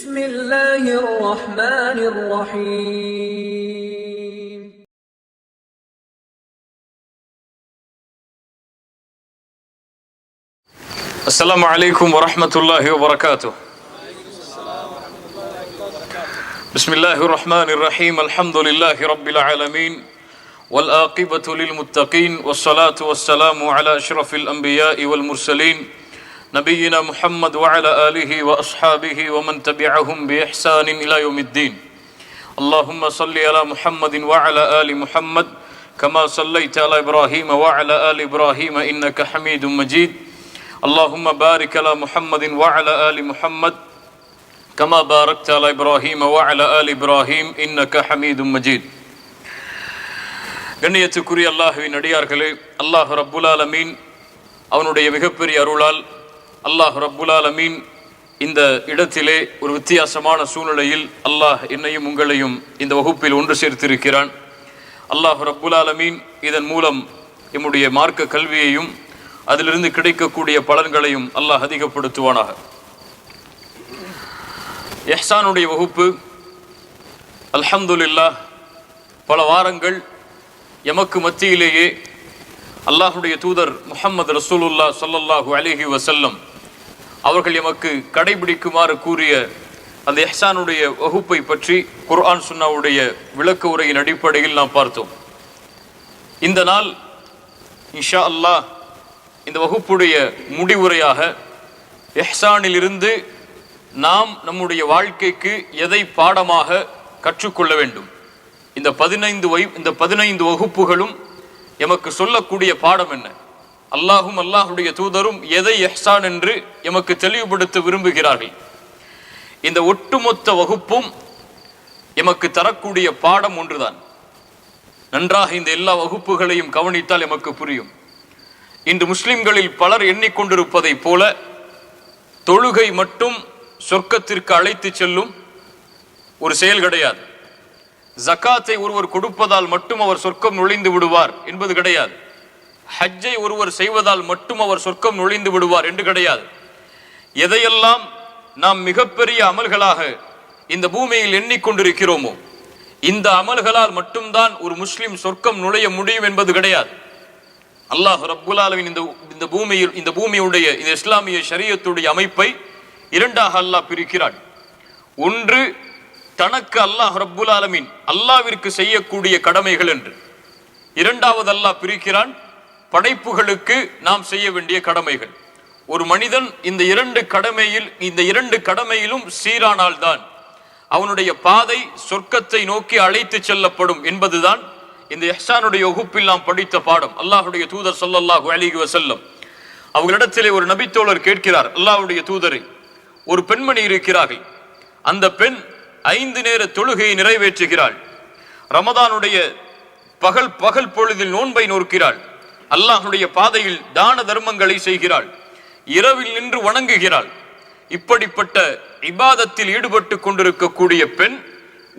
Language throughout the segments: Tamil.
بسم الله الرحمن الرحيم. السلام عليكم ورحمة الله وبركاته. بسم الله الرحمن الرحيم. الحمد لله رب العالمين والعاقبة للمتقين والصلاة والسلام على أشرف الأنبياء والمرسلين نبينا محمد وعلى آله وأصحابه ومن تبعهم بإحسان إلى يوم الدين. اللهم صل على محمد وعلى آل محمد كما صليت على إبراهيم وعلى آل إبراهيم إنك حميد مجيد. اللهم بارك على محمد وعلى آل محمد كما باركت على إبراهيم وعلى آل إبراهيم إنك حميد مجيد. கண்ணியத்துக்குரிய அல்லாஹ்வின் அடியார்களே, அல்லாஹ் ரப்புல் ஆலமீன் அவனுடைய மிகப்பெரிய அருளால் அல்லாஹ் ரப்புல் ஆலமீன் இந்த இடத்திலே ஒரு வித்தியாசமான சூழ்நிலையில் அல்லாஹ் என்னையும் உங்களையும் இந்த வகுப்பில் ஒன்று சேர்த்திருக்கிறான். அல்லாஹ் ரப்புல் ஆலமீன் இதன் மூலம் நம்முடைய மார்க்க கல்வியையும் அதிலிருந்து கிடைக்கக்கூடிய பலன்களையும் அல்லாஹ் அதிகப்படுத்துவானாக. இஹ்சானுடைய வகுப்பு அல்ஹம்துலில்லாஹ் பல வாரங்கள் எமக்கு மத்தியிலேயே அல்லாஹுடைய தூதர் முஹம்மது ரசூலுல்லாஹ் ஸல்லல்லாஹு அலைஹி வஸல்லம் அவர்கள் எமக்கு கடைபிடிக்குமாறு கூறிய அந்த இஹ்சானுடைய வகுப்பை பற்றி குர்ஆன் சுன்னாவுடைய விளக்க உரையின் அடிப்படையில் நாம் பார்த்தோம். இந்த நாள் இன்ஷா அல்லாஹ் இந்த வகுப்புடைய முடிவுரையாக இஹ்சானிலிருந்து நாம் நம்முடைய வாழ்க்கைக்கு எதை பாடமாக கற்றுக்கொள்ள வேண்டும், இந்த 15 வகுப்புகளும் எமக்கு சொல்லக்கூடிய பாடம் என்ன, அல்லாஹும் அல்லாஹுடைய தூதரும் எதை இஹ்சான் என்று எமக்கு தெளிவுபடுத்த விரும்புகிறார்கள், இந்த ஒட்டுமொத்த வகுப்பும் எமக்கு தரக்கூடிய பாடம் ஒன்றுதான். நன்றாக இந்த எல்லா வகுப்புகளையும் கவனித்தால் எமக்கு புரியும். இன்று முஸ்லிம்களில் பலர் எண்ணிக்கொண்டிருப்பதை போல தொழுகை மட்டும் சொர்க்கத்திற்கு அழைத்து செல்லும் ஒரு செயல் கிடையாது. ஜகாத்தை ஒருவர் கொடுப்பதால் மட்டும் அவர் சொர்க்கம் நுழைந்து விடுவார் என்பது கிடையாது. ஹஜ்ஜை ஒருவர் செய்வதால் மட்டும் அவர் சொர்க்கம் நுழைந்து விடுவார் என்று கிடையாது. எதையெல்லாம் நாம் மிகப்பெரிய அமல்களாக இந்த பூமியில் எண்ணிக்கொண்டிருக்கிறோமோ இந்த அமல்களால் மட்டும்தான் ஒரு முஸ்லிம் சொர்க்கம் நுழைய முடியும் என்பது கிடையாது. அல்லாஹ் ரப்புல் ஆலமீன் இந்த பூமியுடைய இந்த இஸ்லாமிய ஷரியத்துடைய அமைப்பை இரண்டாக அல்லாஹ் பிரிக்கிறான். ஒன்று தனக்கு அல்லாஹ் ரப்புல் ஆலமீன் அல்லாஹ்விற்கு செய்யக்கூடிய கடமைகள் என்று, இரண்டாவது அல்லாஹ் பிரிக்கிறான் படைப்புகளுக்கு நாம் செய்ய வேண்டிய கடமைகள். ஒரு மனிதன் இந்த இரண்டு கடமையிலும் சீரானால்தான் அவனுடைய பாதை சொர்க்கத்தை நோக்கி அழைத்து செல்லப்படும் என்பதுதான் இந்த இஹ்சானுடைய வகுப்பில் நாம் படித்த பாடம். அல்லாஹுடைய தூதர் ஸல்லல்லாஹு அலைஹி வஸல்லம் அவர்களிடத்திலே ஒரு நபித்தோழர் கேட்கிறார், அல்லாஹ்வுடைய தூதரை, ஒரு பெண்மணி இருக்கிறார்கள், அந்த பெண் 5 நேர தொழுகையை நிறைவேற்றுகிறாள், ரமதானுடைய பகல் பொழுதில் நோன்பை நோக்கிறாள், அல்லாஹ்வுடைய பாதையில் தான தர்மங்களை செய்கிறாள், இரவில் நின்று வணங்குகிறாள். இப்படிப்பட்ட இபாதத்தில் ஈடுபட்டு கொண்டிருக்கக்கூடிய பெண்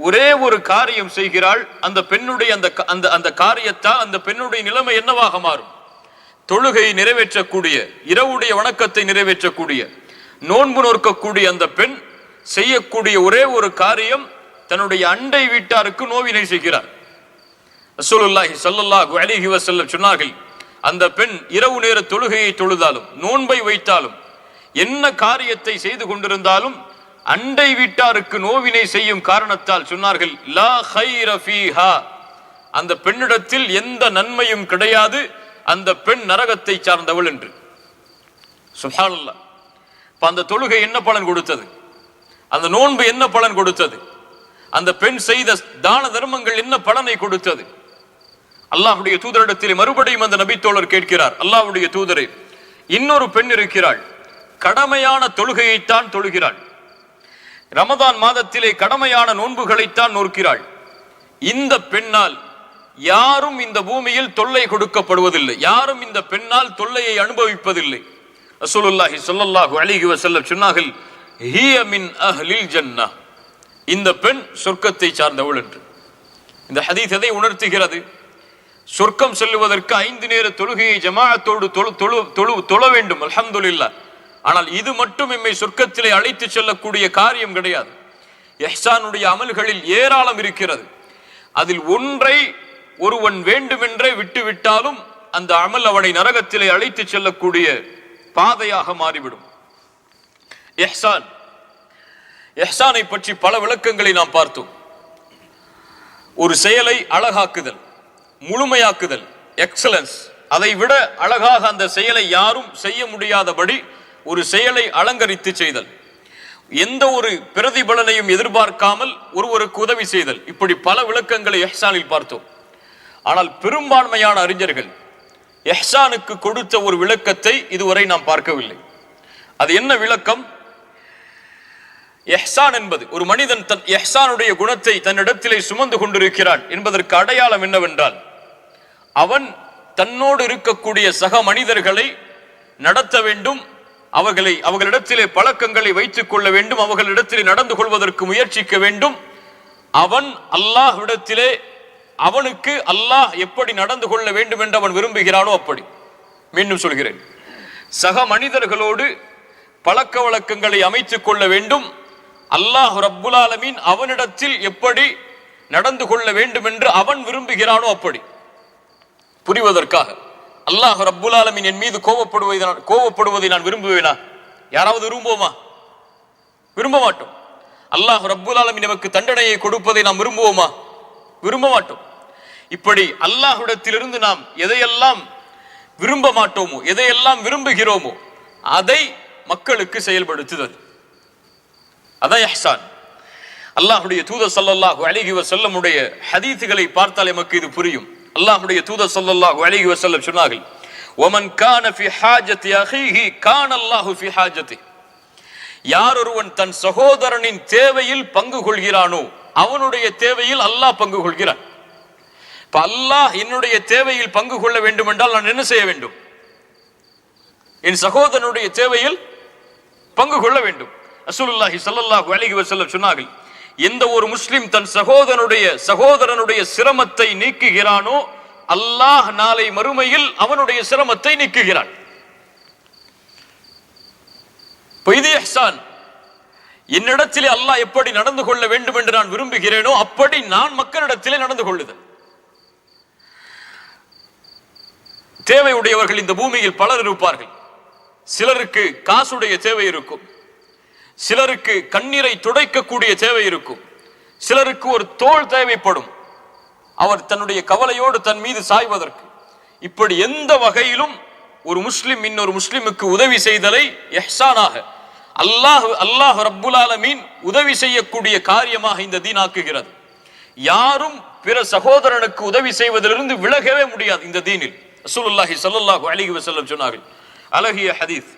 ஒரே ஒரு காரியம் செய்கிறாள். அந்த பெண்ணுடைய அந்த காரியத்தால் அந்த பெண்ணுடைய நிலைமை என்னவாக மாறும்? தொழுகையை நிறைவேற்றக்கூடிய, இரவுடைய வணக்கத்தை நிறைவேற்றக்கூடிய, நோன்பு நோக்கக்கூடிய அந்த பெண் செய்யக்கூடிய ஒரே ஒரு காரியம், தன்னுடைய அண்டை வீட்டாருக்கு நோவினை செய்கிறார். ரசூலுல்லாஹி ஸல்லல்லாஹு அலைஹி வஸல்லம் சொன்னார்கள், அந்த பெண் இரவு நேர தொழுகையை தொழுதாலும் நோன்பை வைத்தாலும் என்ன காரியத்தை செய்து கொண்டிருந்தாலும் அண்டை வீட்டாருக்கு நோவினை செய்யும் காரணத்தால் சொன்னார்கள், லா கைர ஃபீஹா, அந்த பெண்ணிடத்தில் எந்த நன்மையும் கிடையாது, அந்த பெண் நரகத்தை சார்ந்தவள் என்று. சுப்ஹானல்லாஹ். அந்த தொழுகை என்ன பலன் கொடுத்தது? அந்த நோன்பு என்ன பலன் கொடுத்தது? அந்த பெண் செய்த தான தர்மங்கள் என்ன பலனை கொடுத்தது? அல்லாஹ்வுடைய தூதரிடத்தில் மறுபடியும் அந்த நபித்தோழர் கேட்கிறார், அல்லாஹ்வுடைய தூதரே, இன்னொரு பெண் இருக்கிறாள், கடமையான தொழுகையைத்தான் தொழுகிறாள், ரமதான் மாதத்திலே கடமையான நோன்புகளைத்தான் நோக்கிறாள், இந்த பெண்ணால் யாரும் இந்த பூமியில் தொல்லை கொடுக்கப்படுவதில்லை, யாரும் இந்த பெண்ணால் தொல்லையை அனுபவிப்பதில்லை. ரசூலுல்லாஹி ஸல்லல்லாஹு அலைஹி வஸல்லம் சொன்னார்கள், ஹிய மின் அஹ்லில் ஜன்னah, இந்த பெண் சொர்க்கத்தை சார்ந்தவள் என்று. இந்த ஹதீஸ் எதை உணர்த்துகிறது? சொர்க்கம் செல்லுவதற்கு 5 நேர தொழுகையை ஜமாஅத்தோடு தொழ வேண்டும், அல்ஹம்துலில்லாஹ். ஆனால் இது மட்டும் எம்மை சொர்க்கத்திலே அழைத்து செல்லக்கூடிய காரியம் கிடையாது. இஹ்சானுடைய அமல்களில் ஏராளம் இருக்கிறது. அதில் ஒன்றை ஒருவன் வேண்டுமென்றே விட்டுவிட்டாலும் அந்த அமல் அவனை நரகத்திலே அழைத்து செல்லக்கூடிய பாதையாக மாறிவிடும். இஹ்சானை பற்றி பல விளக்கங்களை நாம் பார்த்தோம். ஒரு செயலை அழகாக்குதல், முழுமையாக்குதல், எக்ஸலன்ஸ். அதை விட அழகாக அந்த செயலை யாரும் செய்ய முடியாதபடி ஒரு செயலை அலங்கரித்து செய்தல், எந்த ஒரு பிரதிபலனையும் எதிர்பார்க்காமல் ஒருவருக்கு உதவி செய்தல், இப்படி பல விளக்கங்களை இஹ்சானில் பார்த்தோம். ஆனால் பெரும்பான்மையான அறிஞர்கள் இஹ்சானுக்கு கொடுத்த ஒரு விளக்கத்தை இதுவரை நாம் பார்க்கவில்லை. அது என்ன விளக்கம்? இஹ்சான் என்பது ஒரு மனிதன் தன் இஹ்சானுடைய குணத்தை தன்னிடத்திலே சுமந்து கொண்டிருக்கிறான் என்பதற்கு அடையாளம் என்னவென்றால், அவன் தன்னோடு இருக்கக்கூடிய சக மனிதர்களை நடத்த வேண்டும், அவர்களிடத்திலே பழக்கங்களை வைத்துக் கொள்ள வேண்டும், அவர்களிடத்திலே நடந்து கொள்வதற்கு முயற்சிக்க வேண்டும். அவன் அல்லாஹ்விடத்திலே அவனுக்கு அல்லாஹ் எப்படி நடந்து கொள்ள வேண்டும் என்று அவன் விரும்புகிறானோ அப்படி. மீண்டும் சொல்கிறேன், சக மனிதர்களோடு பழக்க வழக்கங்களை அமைத்துக் கொள்ள வேண்டும். அல்லாஹ் ரப்புல் ஆலமீன் அவனிடத்தில் எப்படி நடந்து கொள்ள வேண்டும் என்று அவன் விரும்புகிறானோ அப்படி. புரிவதற்காக, அல்லாஹ் ரப்புல் ஆலமீன் என் மீது கோபப்படுவதை நான் விரும்புவேனா? யாராவது விரும்புவோமா? விரும்ப மாட்டோம். அல்லாஹ் ரப்புல் ஆலமீன் நமக்கு தண்டனையை கொடுப்பதை நாம் விரும்புவோமா? விரும்ப மாட்டோம். இப்படி அல்லாஹ்விடத்திலிருந்து நாம் எதையெல்லாம் விரும்ப மாட்டோமோ, எதையெல்லாம் விரும்புகிறோமோ அதை மக்களுக்கு செயல்படுத்துதல், அதான் இஹ்சான். அல்லாஹ்வுடைய தூதர் ஸல்லல்லாஹு அலைஹி வஸல்லம் உடைய ஹதீஸ்களை பார்த்தால் நமக்கு இது புரியும். அல்லாஹ்வுடைய தூதர் ஸல்லல்லாஹு அலைஹி வஸல்லம் சொன்னார்கள், ومن كان في حاجة أخيه كان الله في حاجته. யார் ஒருவன் தன் சகோதரனின் தேவையில் பங்கு கொள்கிறானோ அவனுடைய தேவையில் அல்லாஹ் பங்கு கொள்கிறான். இப்ப அல்லாஹ் என்னுடைய தேவையில் பங்கு கொள்ள வேண்டும் என்றால் நான் என்ன செய்ய வேண்டும்? என் சகோதரனுடைய தேவையில் பங்கு கொள்ள வேண்டும். ரசூலுல்லாஹி ஸல்லல்லாஹு அலைஹி வஸல்லம் சொன்னார்கள், எந்த ஒரு முஸ்லிம் தன் சகோதரனுடைய சிரமத்தை நீக்குகிறானோ அல்லாஹ் நாளை மறுமையில் அவனுடைய சிரமத்தை நீக்குகிறான். இது இஹ்சான். என்னிடத்திலே அல்லாஹ் எப்படி நடந்து கொள்ள வேண்டும் என்று நான் விரும்புகிறேனோ அப்படி நான் மக்களிடத்திலே நடந்து கொள்ளுதல். தேவையுடையவர்கள் இந்த பூமியில் பலர் இருப்பார்கள். சிலருக்கு காசுடைய தேவை இருக்கும், சிலருக்கு கண்ணீரை துடைக்கக்கூடிய தேவை இருக்கும், சிலருக்கு ஒரு தோள் தேவைப்படும், அவர் தன்னுடைய கவலையோடு தன் மீது சாய்வதற்கு. இப்படி எந்த வகையிலும் ஒரு முஸ்லிம் இன்னொரு முஸ்லிமுக்கு உதவி செய்தலை இஹ்சானாக அல்லாஹ் ரப்புல் ஆலமீன் உதவி செய்யக்கூடிய காரியமாக இந்த தீன் ஆக்குகிறது. யாரும் பிற சகோதரனுக்கு உதவி செய்வதிலிருந்து விலகவே முடியாது இந்த தீனில். ரசூலுல்லாஹி ஸல்லல்லாஹு அலைஹி வஸல்லம் சொன்னார்கள், அழகிய ஹதீஸ்,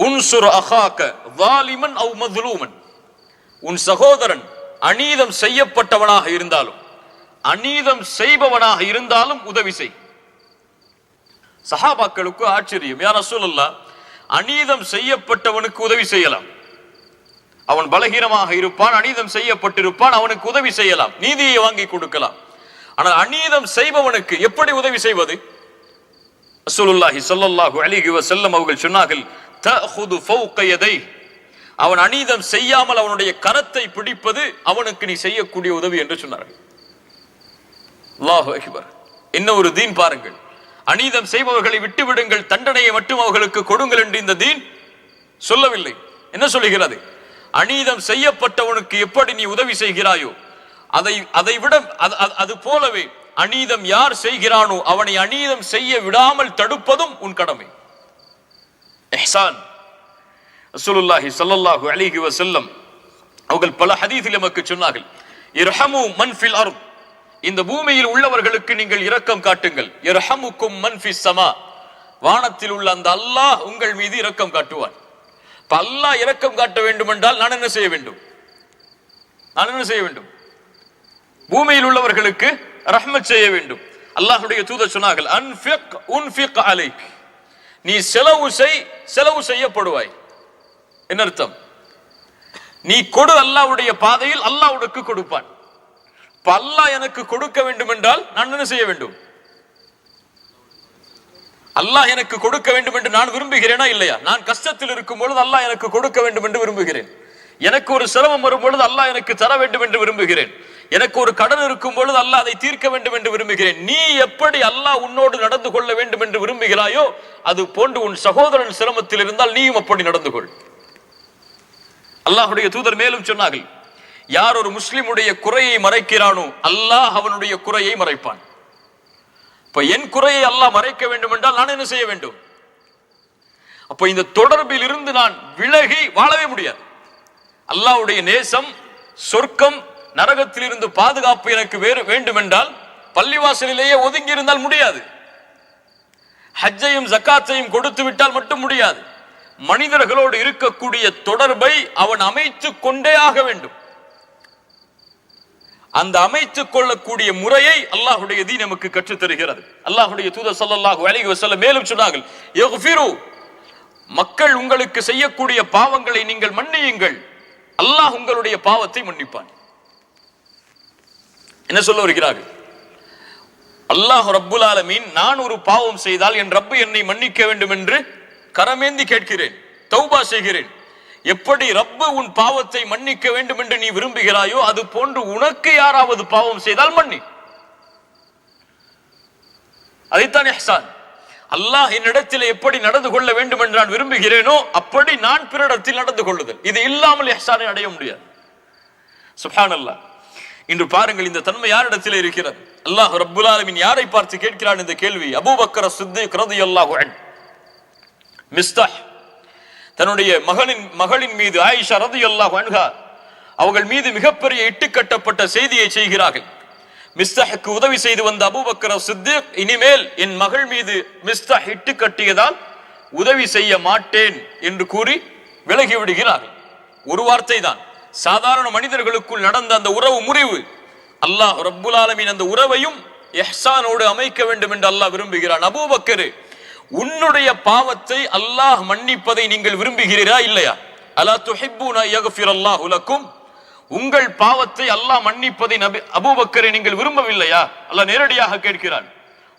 உன்சுர் அஹாக ஸாலிமன் அவ் மظ்லூமன். உன் சகோதரன் அநீதம் செய்யப்பட்டவனாக இருந்தாலும் அநீதம் செய்பவனாக இருந்தாலும் உதவி செய். சஹாபாக்களுக்கு ஆச்சரியம், யா ரசூலல்லாஹ், அநீதம் செய்யப்பட்டவனுக்கு உதவி செய்யலாம், அவன் பலகீனமாக இருப்பான், அநீதம் செய்யப்பட்டிருப்பான், அவனுக்கு உதவி செய்யலாம், நீதியை வாங்கி கொடுக்கலாம். ஆனால் அநீதம் செய்பவனுக்கு எப்படி உதவி செய்வது? ரசூலுல்லாஹி ஸல்லல்லாஹு அலைஹி வஸல்லம் அவர்கள் சொன்னார்கள், தஅஹுது ஃபௌக யதை. அவன் அநீதம் செய்யாமல் அவனுடைய கரத்தை பிடிப்பது அவனுக்கு நீ செய்யக்கூடிய உதவி என்று சொன்னார்கள். அல்லாஹு அக்பர். என்ன ஒரு தீன் பாருங்கள். அநீதம் செய்பவர்களை விட்டுவிடுங்கள், தண்டனையை மட்டும் அவர்களுக்கு கொடுங்கள் என்று இந்த தீன் சொல்லவில்லை. என்ன சொல்லுகிறது? அநீதம் செய்யப்பட்டவனுக்கு எப்படி நீ உதவி செய்கிறாயோ அதை விட அது போலவே அநீதம் யார் செய்கிறானோ அவனை அநீதம் செய்ய விடாமல் தடுப்பதும் உன் கடமை. இஹ்சான். ரசூலுல்லாஹி ஸல்லல்லாஹு அலைஹி வஸல்லம் அவர்கள் பல ஹதீஸில் நமக்கு சொன்னார்கள், இர்ஹமு மன் ஃபில் அர்த். இந்த பூமியில் உள்ளவர்களுக்கு நீங்கள் இரக்கம் காட்டுங்கள். இர்ஹமுக்கும் மன் ஃபிஸ் ஸமா. வானத்தில் உள்ள அந்த அல்லாஹ் உங்கள் மீது இரக்கம் காட்டுவான். அல்லாஹ் இரக்கம் காட்ட வேண்டும் என்றால் நான் என்ன செய்ய வேண்டும்? பூமியில் உள்ளவர்களுக்கு ரஹ்மத் செய்ய வேண்டும். அல்லாஹ்வுடைய தூதர் சொன்னார்கள், அன்ஃபிக் உன்ஃபிக் அலைக். நீ செலவு செய்யப்படுவாய். என்ன அர்த்தம்? நீ கொடு அல்லாஹ்வுடைய பாதையில், அல்லாஹ் உனக்கு கொடுப்பான். அல்லாஹ் எனக்கு கொடுக்க வேண்டும் என்றால் நான் என்ன செய்ய வேண்டும்? அல்லாஹ் எனக்கு கொடுக்க வேண்டும் என்று நான் விரும்புகிறேனா இல்லையா? நான் கஷ்டத்தில் இருக்கும் பொழுது அல்லாஹ் எனக்கு கொடுக்க வேண்டும் என்று விரும்புகிறேன். எனக்கு ஒரு சிரமம் வரும் பொழுது அல்லாஹ் எனக்கு தர வேண்டும் என்று விரும்புகிறேன். எனக்கு ஒரு கடன் இருக்கும் பொழுது அல்லாஹ் அதை தீர்க்க வேண்டும் என்று விரும்புகிறேன். நீ எப்படி அல்லாஹ் உன்னோடு நடந்து கொள்ள வேண்டும் என்று விரும்புகிறாயோ அது போன்று உன் சகோதரன் சிரமத்தில் இருந்தால் நீயும் அப்படி நடந்து கொள். அல்லாஹ்வுடைய தூதர் மேலும் சொன்னார்கள், யார் ஒரு முஸ்லிமுடைய குறையை மறைக்கிறானோ அல்லாஹ் அவனுடைய குறையை மறைப்பான். இப்ப என் குறையை அல்லாஹ் மறைக்க வேண்டும் என்றால் நான் என்ன செய்ய வேண்டும்? அப்ப இந்த தொடர்பில் இருந்து நான் விலகி வாழவே முடியாது. அல்லாஹ்வுடைய நேசம், சொர்க்கம், நரகத்தில் இருந்து பாதுகாப்பு எனக்கு வேண்டும் என்றால் பள்ளிவாசலிலேயே ஒதுங்கி இருந்தால் முடியாது. ஹஜ்ஜையும் ஜக்காத்தையும் கொடுத்து விட்டால் மட்டும் முடியாது. மனிதர்களோடு இருக்கக்கூடிய தொடர்பை அவன் அமைத்துக் கொண்டே ஆக வேண்டும். அந்த அமைத்துக் கொள்ளக்கூடிய முறையை அல்லாஹ்வுடைய தீன் நமக்கு கற்றுத் தருகிறது. அல்லாஹ்வுடைய தூதர் ஸல்லல்லாஹு அலைஹி வஸல்லம் மேலும் சொன்னார்கள், யக்ஃபிரு, மக்கள் உங்களுக்கு செய்யக்கூடிய பாவங்களை நீங்கள் மன்னியுங்கள், அல்லாஹ் உங்களுடைய பாவத்தை மன்னிப்பான். என்ன சொல்ல வருகிறார்கள்? அல்லாஹ் ரப்புல் ஆலமீன், நான் ஒரு பாவம் செய்தால் என் ரப்பு என்னை மன்னிக்க வேண்டும் என்று கரமேந்தி கேட்கிறேன், தௌபா செய்கிறேன். எப்படி ரப்பு உன் பாவத்தை மன்னிக்க வேண்டும் என்று நீ விரும்புகிறாயோ அது போன்று உனக்கு யாராவது பாவம் செய்தால் மன்னி. அதைத்தான் இஹ்சான். அல்லாஹ் என்னிடத்தில் எப்படி நடந்து கொள்ள வேண்டும் என்று நான் விரும்புகிறேனோ அப்படி நான் பிறரிடத்தில் நடந்து கொள்ளுதல். இது இல்லாமல் இஹ்சானை அடைய முடியாது. சுப்ஹானல்லாஹ். இன்று பாருங்கள், இந்த தன்மை யாரிடத்தில் இருக்கிறது? அல்லாஹ் ரப்புல் ஆலமீன் யாரை பார்த்து கேட்கிறான் இந்த கேள்வி? அபூபக்கர் சித்திக் ரலியல்லாஹு அன்ஹு மிஸ்தாஹ் தன்னுடைய மகளின் மீது, ஆயிஷா ரலியல்லாஹு அன்ஹா அவர்கள் மீது மிகப்பெரிய இட்டுக்கட்டப்பட்ட செய்தியை செய்கிறார்கள். மிஸ்தாஹுக்கு உதவி செய்து வந்த அபூபக்கர் சித்திக் இனிமேல் என் மகள் மீது மிஸ்தாஹ் இட்டு கட்டியதால் உதவி செய்ய மாட்டேன் என்று கூறி விலகி விடுகிறார்கள். ஒரு வார்த்தை தான். சாதாரண மனிதர்களுக்குள் நடந்த அந்த உறவு முறிவு, அல்லாஹ் ரப்புல் ஆலமீன் அந்த உறவையும் இஹ்சானோடு அமைக்க வேண்டும் என்று அல்லாஹ் விரும்புகிறான். அபூபக்கர், உன்னுடைய பாவத்தை அல்லாஹ் மன்னிப்பதை நீங்கள் விரும்புகிறீரா இல்லையா? அலா துஹிப்பூன யக்ஃபிரல்லாஹு லக்கும், உங்கள் பாவத்தை அல்லாஹ் மன்னிப்பதை அபூபக்கரை நீங்கள் விரும்பவில்லையா? அல்லாஹ் நேரடியாக கேட்கிறான்.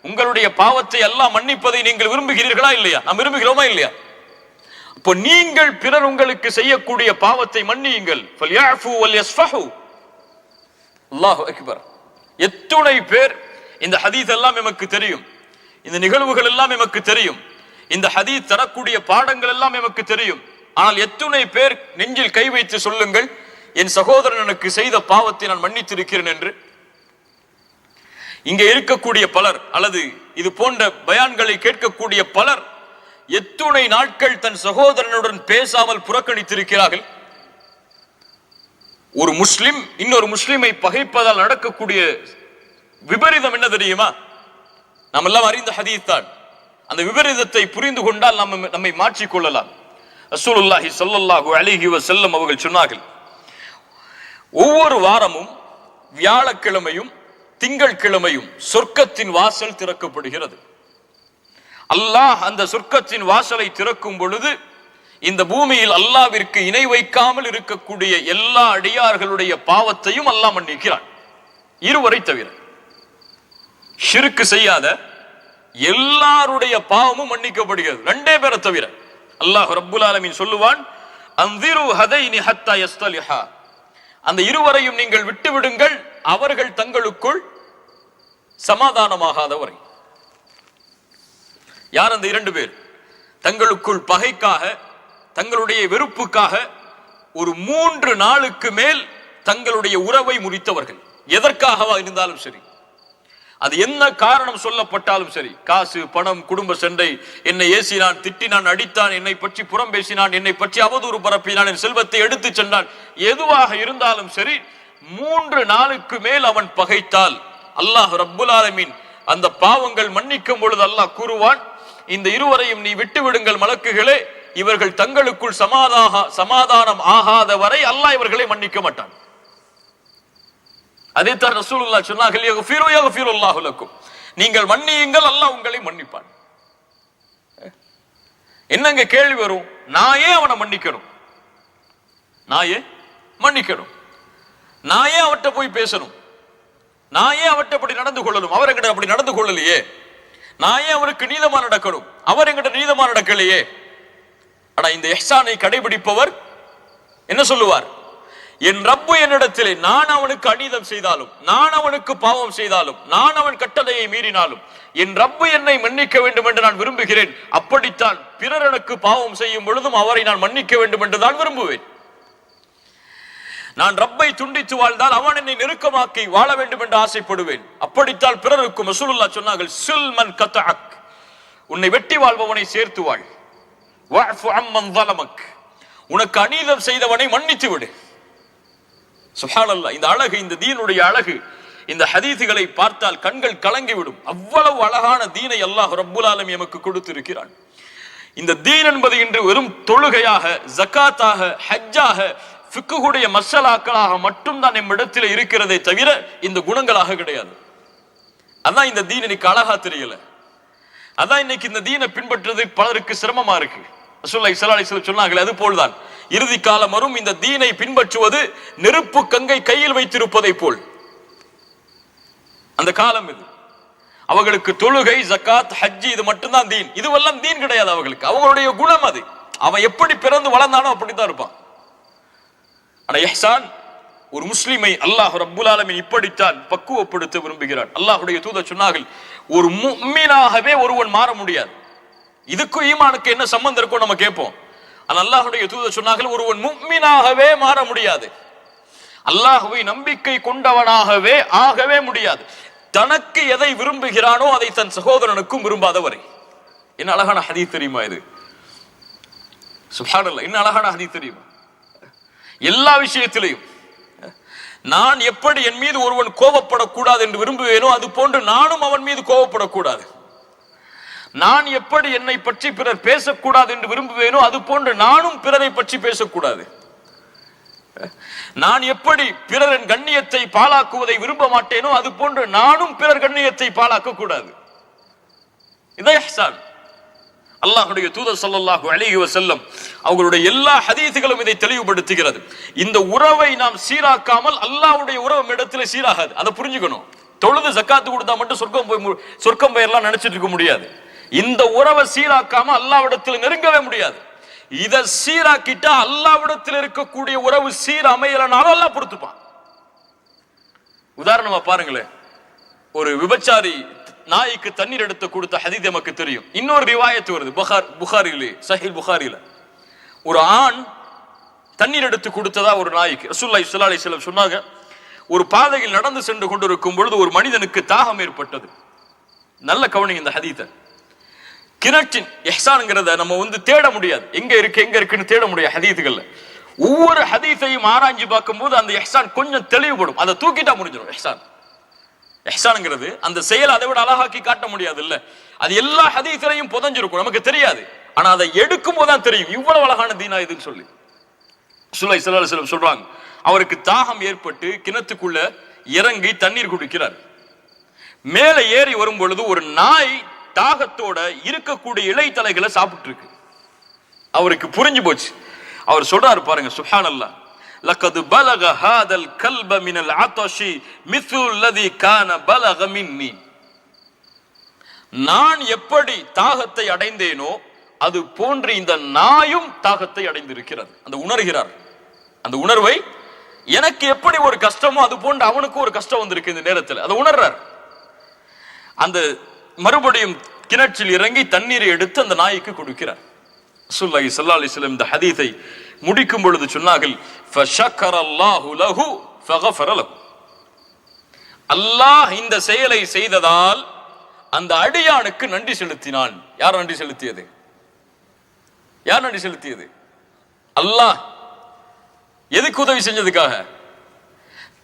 உங்களுடைய பாவத்தை அல்லாஹ் மன்னிப்பதை நீங்கள் விரும்புகிறீர்களா இல்லையா? நாம் விரும்புகிறோமா இல்லையா? அப்போ நீங்கள் பிறர் உங்களுக்கு செய்யக்கூடிய பாவத்தை மன்னியுங்கள். ஃபல்யஃபு வல்யஸ்ஃபஹு. அல்லாஹு அக்பர். எத்துணை பேர் இந்த ஹதீஸ் எல்லாம் நமக்கு தெரியும், இந்த நிகழ்வுகள் எல்லாம் நமக்கு தெரியும், இந்த ஹதீஸ் தரக்கூடிய பாடங்கள் எல்லாம் நமக்கு தெரியும். ஆனால் எத்துணை பேர் நெஞ்சில் கை வைத்து சொல்லுங்கள், என் சகோதரன் எனக்கு செய்த பாவத்தை நான் மன்னித்திருக்கிறேன் என்று. இங்கே இருக்கக்கூடிய பலர் அல்லது இது போன்ற பயான்களை கேட்கக்கூடிய பலர் எத்துணை நாட்கள் தன் சகோதரனுடன் பேசாமல் புறக்கணித்திருக்கிறார்கள். ஒரு முஸ்லிம் இன்னொரு முஸ்லிமை பகைப்பதால் நடக்கக்கூடிய விபரீதம் என்ன தெரியுமா? நாம் எல்லாம் அறிந்த ஹதீஸ் தான். அந்த விபரீதத்தை புரிந்து கொண்டால் நம்மை மாற்றிக் கொள்ளலாம். ரசூலுல்லாஹி ஸல்லல்லாஹு அலைஹி வஸல்லம் அவர்கள் சொன்னார்கள், ஒவ்வொரு வாரமும் வியாழக்கிழமையும் திங்கட்கிழமையும் சொர்க்கத்தின் வாசல் திறக்கப்படுகிறது. அல்லாஹ் அந்த சொர்க்கத்தின் வாசலை திறக்கும் பொழுது இந்த பூமியில் அல்லாஹ்விற்கு இணை வைக்காமல் இருக்கக்கூடிய எல்லா அடியார்களுடைய பாவத்தையும் அல்லாஹ் மன்னிக்கிறான், இருவரை தவிர. ஷிர்க் செய்யாத எல்லாருடைய பாவமும் மன்னிக்கப்படுகிறது, ரெண்டே பேரை தவிர. அல்லாஹ் ரப்புல் ஆலமீன் சொல்லுவான், அன்திரு ஹதைனி ஹத்தா யஸ்தலிஹா, அந்த இருவரையும் நீங்கள் விட்டு விடுங்கள், அவர்கள் தங்களுக்குள் சமாதானமாகாதவரை. யார் அந்த இரண்டு பேர்? தங்களுக்குள் பகைக்காக, தங்களுடைய வெறுப்புக்காக ஒரு 3 நாளுக்கு மேல் தங்களுடைய உறவை முறித்தவர்கள். எதற்காகவா இருந்தாலும் சரி, அது என்ன காரணம் சொல்லப்பட்டாலும் சரி, காசு, பணம், குடும்ப சண்டை, என்னை ஏசினான், திட்டினான், அடித்தான், என்னை பற்றி புறம் பேசினான், என்னை பற்றி அவதூறு பரப்பினான், என் செல்வத்தை எடுத்து சென்றான், எதுவாக இருந்தாலும் சரி 3 நாளுக்கு மேல் அவன் பகைத்தால் அல்லாஹ் ரப்புல் ஆலமீன் அந்த பாவங்கள் மன்னிக்கும் பொழுது அல்லாஹ் கூறுவான், இந்த இருவரையும் நீ விட்டு விடுங்கள் மலக்குகளே, இவர்கள் தங்களுக்குள் சமாதானம் ஆகாத வரை அல்லாஹ் இவர்களை மன்னிக்க மாட்டான். அதைத்தான் ரசூலுல்லாஹ் சொன்னார்கள், யக்ஃபிரு யக்ஃபிருல்லாஹு லக்கும், நீங்கள் மன்னியுங்கள், அல்லாஹ் உங்களை மன்னிப்பான். என்னங்க கேள்வி வரும்? நான் ஏன் அவனை மன்னிக்கணும்? நான் ஏன் மன்னிக்கணும்? நான் ஏன் அவர்கிட்ட போய் பேசணும்? நான் ஏன் அவர்கிட்ட அப்படி நடந்து கொள்ளணும்? அவர் என்கிட்ட அப்படி நடந்து கொள்ளலையே. நான் ஏன் அவருக்கு நீதமா நடக்கணும்? அவர் என்கிட்ட நீதமா நடக்கலையே. ஆனா இந்த இஹ்சானை கடைபிடிப்பவர் என்ன சொல்லுவார்? என் ரப்பு என்னிடத்திலே நான் அவனுக்கு அநீதம் செய்தாலும், நான் அவனுக்கு பாவம் செய்தாலும், நான் அவன் கட்டளையை மீறினாலும் என் ரப்பு என்னை மன்னிக்க வேண்டும் என்று நான் விரும்புகிறேன். அப்படித்தான் பிறர் எனக்கு பாவம் செய்யும் பொழுதும் அவரை நான் மன்னிக்க வேண்டும் என்று தான் விரும்புவேன். நான் ரப்பை துண்டித்து வாழ்ந்தால் அவன் என்னை நெருக்கமாக்கி வாழ வேண்டும் என்று ஆசைப்படுவேன். அப்படித்தான் பிறருக்கும் ரசூலுல்லாஹ் சொன்னார்கள், சில் மன் கதஅக், உன்னை வெட்டி வாழ்பவனை சேர்த்து வாழ். வஅஃபு அம்மன் ஸலமக், உனக்கு அநீதம் செய்தவனை மன்னித்து விடு. சுப்ஹானல்லாஹ். இந்த அழகு, இந்த தீனுடைய அழகு, இந்த ஹதீசுகளை பார்த்தால் கண்கள் கலங்கிவிடும். அவ்வளவு அழகான தீனை அல்லாஹ் ரப்புல் ஆலமீன் எமக்கு கொடுத்திருக்கிறான். இந்த தீன் என்பது இன்று வெறும் தொழுகையாக, ஜகாத்தாக, ஹஜ்ஜாக, ஃபிக்ஹுடைய மஸலாக்களாக மட்டும்தான் நம்மிடத்தில் இருக்கிறதே தவிர இந்த குணங்களாக கிடையாது. அதான் இந்த தீன் இன்னைக்கு அழகா தெரியல. அதான் இன்னைக்கு இந்த தீனை பின்பற்றுறது பலருக்கு சிரமமா இருக்கு. ரசூலுல்லாஹி ஸல்லல்லாஹு அலைஹி வஸல்லம் சொன்னார்கள், அது போல்தான் இறுதி காலம் வரும். இந்த தீனை பின்பற்றுவது நெருப்பு கங்கை கையில் வைத்திருப்பதை போல் அந்த காலம் இது. அவர்களுக்கு தொழுகை, ஜகாத், ஹஜ்ஜி இது மட்டும்தான் தீன். இதுவெல்லாம் தீன் கிடையாது அவர்களுக்கு. அவங்களுடைய குணம் அது. அவன் எப்படி பிறந்து வளர்ந்தானோ அப்படித்தான் இருப்பான். ஆனா இஹ்சான், ஒரு முஸ்லிமை அல்லாஹ் ரப்புல் ஆலமீன் இப்படித்தான் பக்குவப்படுத்த விரும்புகிறான். அல்லாஹ்வுடைய தூதர் சொன்னார்கள், ஒரு முஃமினாகவே ஒருவன் மாற முடியாது. இதுக்கு ஈமானுக்கு என்ன சம்பந்தம் இருக்கோ நம்ம கேட்போம். ஆனா அல்லாஹ்வுடைய தூதர் சொன்னார்கள், ஒருவன் முஃமினாகவே மாற முடியாது, அல்லாஹ்வை நம்பிக்கை கொண்டவனாகவே ஆகவே முடியாது. தனக்கு எதை விரும்புகிறானோ அதை தன் சகோதரனுக்கும் விரும்பாதவரை. என்ன அழகான ஹதீஸ் தெரியுமா இது? சுப்ஹானல்லாஹ். என்ன அழகான ஹதீஸ் தெரியுமா? எல்லா விஷயத்திலையும் நான் எப்படி என் மீது ஒருவன் கோபப்படக்கூடாது என்று விரும்புவேனோ அது போன்று நானும் அவன் மீது கோபப்படக்கூடாது. நான் எப்படி என்னை பற்றி பிறர் பேசக்கூடாது என்று விரும்புவேனோ அது போன்று நானும் பிறரை பற்றி பேசக்கூடாது. நான் எப்படி பிறரின் கண்ணியத்தை பாழாக்குவதை விரும்ப மாட்டேனோ அது போன்று நானும் பிறர் கண்ணியத்தை பாழாக்க கூடாது. இதை இஹ்சான். அல்லாஹ்வுடைய தூதர் ஸல்லல்லாஹு அலைஹி வஸல்லம் அவங்களுடைய எல்லா ஹதீஸுகளும் இதை தெளிவுபடுத்துகிறது. இந்த உறவை நாம் சீராக்காமல் அல்லாஹ்வுடைய உறவு இடத்துல சீராகாது. அதை புரிஞ்சுக்கணும். தொழுது ஜகாத் கொடுத்தா மட்டும் சொர்க்கம் போயிடலாம் நினைச்சிட்டு இருக்க முடியாது. இந்த உறவை சீராக்காம அல்லாஹ்விடத்தில் நெருங்கவே முடியாது. இதை சீராக்கிட்டா அல்லாஹ்விடத்தில் இருக்கக்கூடிய உறவு சீர் அமையலனாலும் அல்லாஹ் பொறுத்துப்பான். உதாரணமா பாருங்களேன், ஒரு விபச்சாரி நாய்க்கு தண்ணீர் எடுத்து கொடுத்த ஹதீஸ் நமக்கு தெரியும். இன்னொரு ரிவாயத்து வருது புகாரிலே, சஹீஹ் புகாரில. ஒரு ஆண் தண்ணீர் எடுத்து கொடுத்ததா ஒரு நாய்க்கு. ரசூலுல்லாஹி ஸல்லல்லாஹு அலைஹி வஸல்லம் சொன்னாங்க, ஒரு பாதையில் நடந்து சென்று கொண்டிருக்கும் பொழுது ஒரு மனிதனுக்கு தாகம் ஏற்பட்டது. நல்ல கவனிங்க இந்த ஹதீஸை. கிணற்றின் இஹ்சான்ங்கிறத நம்ம தேட முடியாது. எங்க இருக்குன்னு தேட முடியாது ஹதீஸுகள்ல. ஒவ்வொரு ஹதீஸையும் ஆராய்ச்சி பார்க்கும்போது அந்த இஹ்சான் கொஞ்சம் தெளிவுபடும். அதை தூக்கிட்டா முடிஞ்சிடும். இஹ்சான்ங்கிறது அந்த செயல் அதை விட அழகாக்கி காட்ட முடியாது இல்ல. அது எல்லா ஹதீஸிலையும் புதஞ்சிருக்கும், நமக்கு தெரியாது. ஆனா அதை எடுக்கும் போதுதான் தெரியும் இவ்வளவு அழகான தீனா இதுன்னு சொல்லி. ரசூலுல்லாஹி ஸல்லல்லாஹு அலைஹி வஸல்லம் சொல்றாங்க, அவருக்கு தாகம் ஏற்பட்டு கிணத்துக்குள்ள இறங்கி தண்ணீர் குடிக்கிறார். மேலே ஏறி வரும் பொழுது ஒரு நாய் தாகத்தோட இருக்கக்கூடிய இலைத்தலைகளை சாப்பிட்டு இருக்கு. அவருக்கு புரிஞ்சு போச்சு. அவர் சொல்றாரு பாருங்க, சுப்ஹானல்லாஹ், லக்கது பலக ஹாதல் கல்ப மினல் அதஷி மிஸ்லுல் லதி கான பலக மின்னி. நான் எப்படி தாகத்தை அடைந்தேனோ அது போன்று இந்த நாயும் தாகத்தை அடைந்திருக்கிறது. அந்த உணர்கிறார். அந்த உணர்வை, எனக்கு எப்படி ஒரு கஷ்டமோ அது போன்று அவனுக்கு ஒரு கஷ்டம் வந்திருக்கு இந்த நேரத்தில், அதை உணர்றார். அந்த மறுபடியும் கிணற்றில் இறங்கி தண்ணீரை எடுத்து அந்த நாய்க்கு கொடுக்கிறார். ரசூலுல்லாஹி ஸல்லல்லாஹு அலைஹி வஸல்லம் இந்த ஹதீஸை முடிக்கும் பொழுது சொன்னார்கள், ஃபஷக்கரல்லாஹு லஹு ஃபகஃபர லஹு. அல்லாஹ் இந்த செயலை செய்ததால் அந்த அடியானுக்கு நன்றி செலுத்தினான். யார் நன்றி செலுத்தியது? யார் நன்றி செலுத்தியது? அல்லாஹ். எதுக்கு உதவி செஞ்சதுக்காக?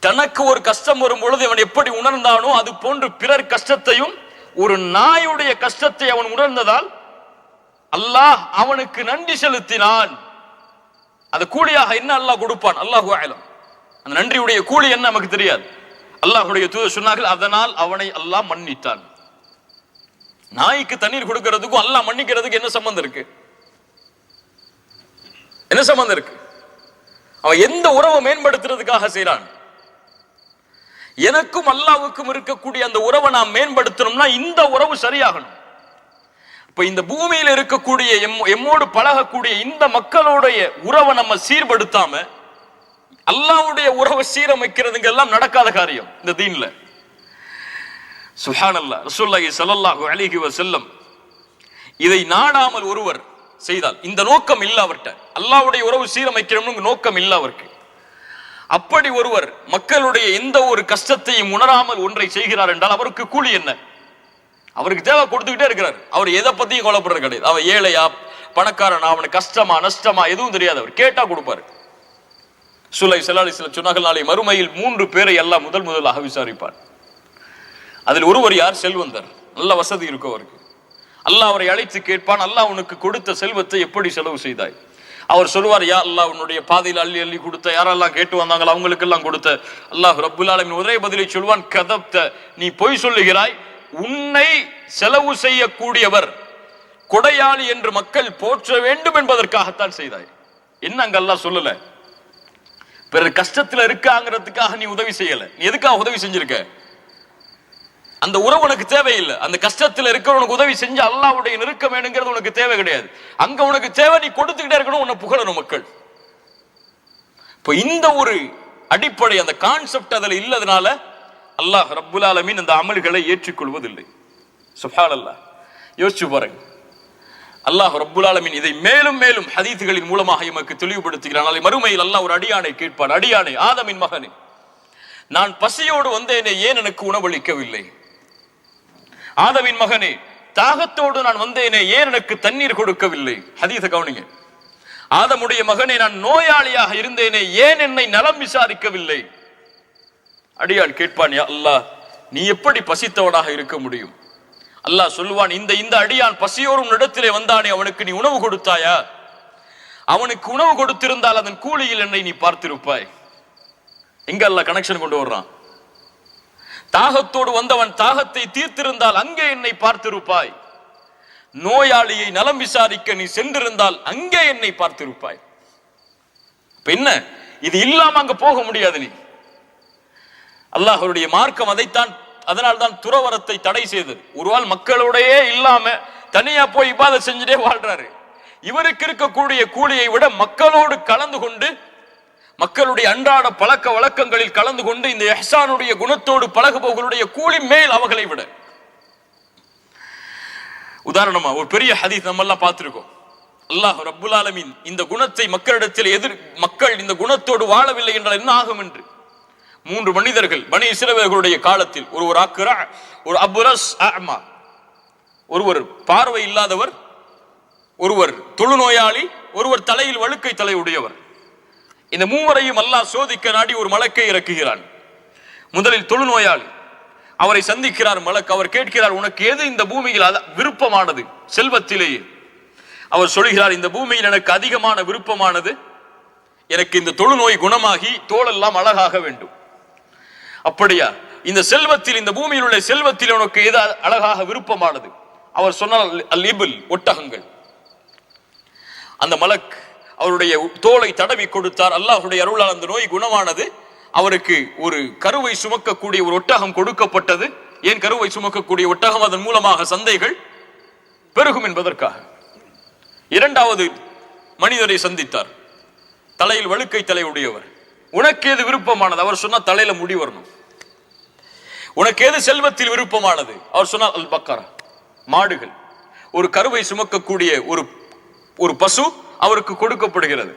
தனக்கு ஒரு கஷ்டம் வரும் பொழுது அவன் எப்படி உணர்ந்தானோ அது போன்று பிறர் கஷ்டத்தையும், ஒரு நாயுடைய கஷ்டத்தை அவன் உணர்ந்ததால் அல்லாஹ் அவனுக்கு நன்றி செலுத்தினான். அந்த கூலியாக என்ன அல்லாஹ் கொடுப்பான் அல்லாஹு அலம். அந்த நன்றியுடைய கூலி என்ன நமக்கு தெரியாது. அல்லாஹ்வுடைய தூதர் சொன்னார்கள், அதனால் அவனை அல்லாஹ் மன்னித்தான். நாய்க்கு தண்ணீர் கொடுக்கிறதுக்கும் அல்லாஹ் மன்னிக்கிறதுக்கு என்ன சம்பந்தம் இருக்கு? என்ன சம்பந்தம் இருக்கு? அவன் எந்த உறவை மேம்படுத்துறதுக்காக செய்யறான்? எனக்கும் அல்லாஹ்வுக்கும் இருக்கக்கூடிய அந்த உறவை நாம் மேம்படுத்தணும்னா இந்த உறவு சரியாகணும். இப்ப இந்த பூமியில இருக்கக்கூடிய எம்மோடு பழகக்கூடிய இந்த மக்களுடைய உறவை நம்ம சீர்படுத்தாம அல்லாஹ்வுடைய உறவை சீரமைக்கிறதுங்க எல்லாம் நடக்காத காரியம் இந்த தீன்ல. சுப்ஹானல்லாஹ். ரசூலுல்லாஹி ஸல்லல்லாஹு அலைஹி வஸல்லம் இதை நாடாமல் ஒருவர் செய்தால், இந்த நோக்கம் இல்ல அவர்கிட்ட, அல்லாஹ்வுடைய உறவு சீரமைக்கணும்னு நோக்கம் இல்ல அவருக்கு, அப்படி ஒருவர் மக்களுடைய எந்த ஒரு கஷ்டத்தையும் உணராமல் ஒன்றை செய்கிறார் என்றால் அவருக்கு கூலி என்ன? அவருக்கு தேவை கொடுத்துக்கிட்டே இருக்கிறார். அவர் எதை பத்தியும் கொல்லப்படுறது கிடையாது. அவன் ஏழையா பணக்காரனா, அவனுக்கு கஷ்டமா நஷ்டமா எதுவும் தெரியாது, அவர் கேட்டா கொடுப்பாரு. சுலை செலாலி சில சொன்னார்கள், நாளை மறுமையில் 3 பேரை எல்லாம் முதலாக விசாரிப்பார். அதில் ஒருவர் யார்? செல்வந்தர், நல்ல வசதி இருக்கும் அவருக்கு. அல்லாஹ் அவரை அழைத்து கேட்பான், அல்லாஹ் உனக்கு கொடுத்த செல்வத்தை எப்படி செலவு செய்தாய்? அவர் சொல்வார், யா அல்லாஹ் உன்னுடைய பாதையில் அள்ளி அள்ளி கொடுத்த, யாரெல்லாம் கேட்டு வந்தாங்களோ அவங்களுக்கெல்லாம் கொடுத்த. அல்லாஹ் ரப்புல் ஆலமீன் ஒரே பதிலை சொல்வான், கதப்த, நீ பொய் சொல்லுகிறாய், உன்னை செலவு செய்யக்கூடியவர் கொடையாளி என்று மக்கள் போற்ற வேண்டும் என்பதற்காகத்தான் செய்தாய். என்ன அங்க அல்லாஹ் சொல்லல, பிறர் கஷ்டத்துல இருக்காங்கிறதுக்காக நீ உதவி செய்யல. நீ எதுக்காக உதவி செஞ்சிருக்க? அந்த உறவு உனக்கு தேவையில்லை. அந்த கஷ்டத்தில் இருக்கிறவனுக்கு உதவி செஞ்சு அல்லாஹ்வுடைய நெருக்கம் வேணுங்கிறது உனக்கு தேவை கிடையாது. அங்க உனக்கு தேவை நீ கொடுத்துக்கிட்டே இருக்கணும், உன்னை புகழணும் மக்கள். இப்போ இந்த ஒரு அடிப்படை, அந்த கான்செப்ட் அதில் இல்லதனால அல்லாஹ் ரப்புல் ஆலமீன் அந்த அமல்களை ஏற்றுக்கொள்வதில்லை. சுப்ஹானல்லாஹ். யோசிச்சு பாருங்க. அல்லாஹ் ரப்புல் ஆலமீன் இதை மேலும் மேலும் ஹதீஸ்களின் மூலமாக எமக்கு தெளிவுபடுத்துகிறான். நாளை மறுமையில் அல்லாஹ் ஒரு அடியானை கேட்பான், அடியானே, ஆதமின் மகனே, நான் பசியோடு வந்தேனே, ஏன் எனக்கு உணவளிக்கவில்லை? ஆதமின் மகனே, தாகத்தோடு நான் வந்தேனே, ஏன் எனக்கு தண்ணீர் கொடுக்கவில்லை? ஹதீஸை கவனிங்க. ஆதமுடைய மகனே, நான் நோயாளியாக இருந்தேனே, ஏன் என்னை நலம் விசாரிக்கவில்லை? அடியான் கேட்பான், யா அல்லாஹ், நீ எப்படி பசித்தவனாக இருக்க முடியும்? அல்லாஹ் சொல்லுவான், இந்த அடியான் பசியோரும் இடத்திலே வந்தானே, அவனுக்கு நீ உணவு கொடுத்தாயா? அவனுக்கு உணவு கொடுத்திருந்தால் அதன் கூலியில் என்னை நீ பார்த்திருப்பாய். எங்க அல்லாஹ் கனெக்ஷன் கொண்டு வர்றான். தாகத்தோடு வந்தவன் தாகத்தை தீர்த்திருந்தால் அங்கே என்னை பார்த்திருப்பாய். நோயாளியை நலம் விசாரிக்க நீ சென்றிருந்தால் அங்கே என்னை பார்த்திருப்பாய். என்ன, இது இல்லாம அங்க போக முடியாது. நீ அல்லாஹ்வுடைய மார்க்கம் அதைத்தான், அதனால்தான் துறவரத்தை தடை செய்தது. ஒருவாள் மக்களோடையே இல்லாம தனியா போய் இபாதத் செஞ்சுட்டே வாழ்றாரு. இவருக்கு இருக்கக்கூடிய கூலியை விட மக்களோடு கலந்து கொண்டு, மக்களுடைய அன்றாட பழக்க வழக்கங்களில் கலந்து கொண்டு இந்த இஹ்சானுடைய குணத்தோடு பழகுபவர்களுடைய கூலி மேல் அவர்களை விட. உதாரணமா ஒரு பெரிய ஹதீஸ் நம்ம எல்லாம் பார்த்திருக்கோம். அல்லாஹ் ரப்புல் ஆலமீன் இந்த குணத்தை மக்களிடத்தில் மக்கள் இந்த குணத்தோடு வாழவில்லை என்றால் என்ன ஆகும் என்று 3 மனிதர்கள் பனி இஸ்ரவேலர்களுடைய காலத்தில், ஒருவர் அக்ரா, ஒரு அப்ரஸ் அஅமா, ஒருவர் பார்வை இல்லாதவர், ஒருவர் தொழுநோயாளி, ஒருவர் தலையில் வழுக்கை தலை உடையவர். இந்த 3வரையும் அல்லாஹ் சோதிக்க நாடி ஒரு மலக்கை இறக்குகிறான். முதலில் தொழுநோயாளி, அவரை சந்திக்கிறார் மலக். அவர் கேட்கிறார், உனக்கு எது இந்த பூமியில் விருப்பமானது செல்வத்திலேயே? அவர் சொல்கிறார், இந்த பூமியில் எனக்கு அதிகமான விருப்பமானது, எனக்கு இந்த தொழுநோய் குணமாகி தோளெல்லாம் அழகாக வேண்டும். அப்படியா? இந்த செல்வத்தில், இந்த பூமியில் உள்ள செல்வத்தில் உனக்கு எது அழகாக விருப்பமானது? அவர் சொன்னார், அல் இபில், ஒட்டகங்கள். அந்த மலக் அவருடைய தோலை தடவி கொடுத்தார். அல்லாஹ்வுடைய அருளால் அந்த நோய் குணமானது. அவருக்கு ஒரு கருவை சுமக்கக்கூடிய ஒரு ஒட்டகம் கொடுக்கப்பட்டது. ஏன் கருவை சுமக்கக்கூடிய ஒட்டகம்? அதன் மூலமாக சந்தைகள் பெருகும் என்பதற்காக. 2வது மனிதரை சந்தித்தார், தலையில் வழுக்கை தலை உடையவர். உனக்கு எது விருப்பமானது? அவர் சொன்னார், தலையில முடி வரணும். உனக்கு எது செல்வத்தில் விருப்பமானது? அவர் சொன்னார், அல் பக்கரா, மாடுகள். ஒரு கருவை சுமக்கக்கூடிய ஒரு பசு அவருக்கு கொடுக்கப்படுகிறது.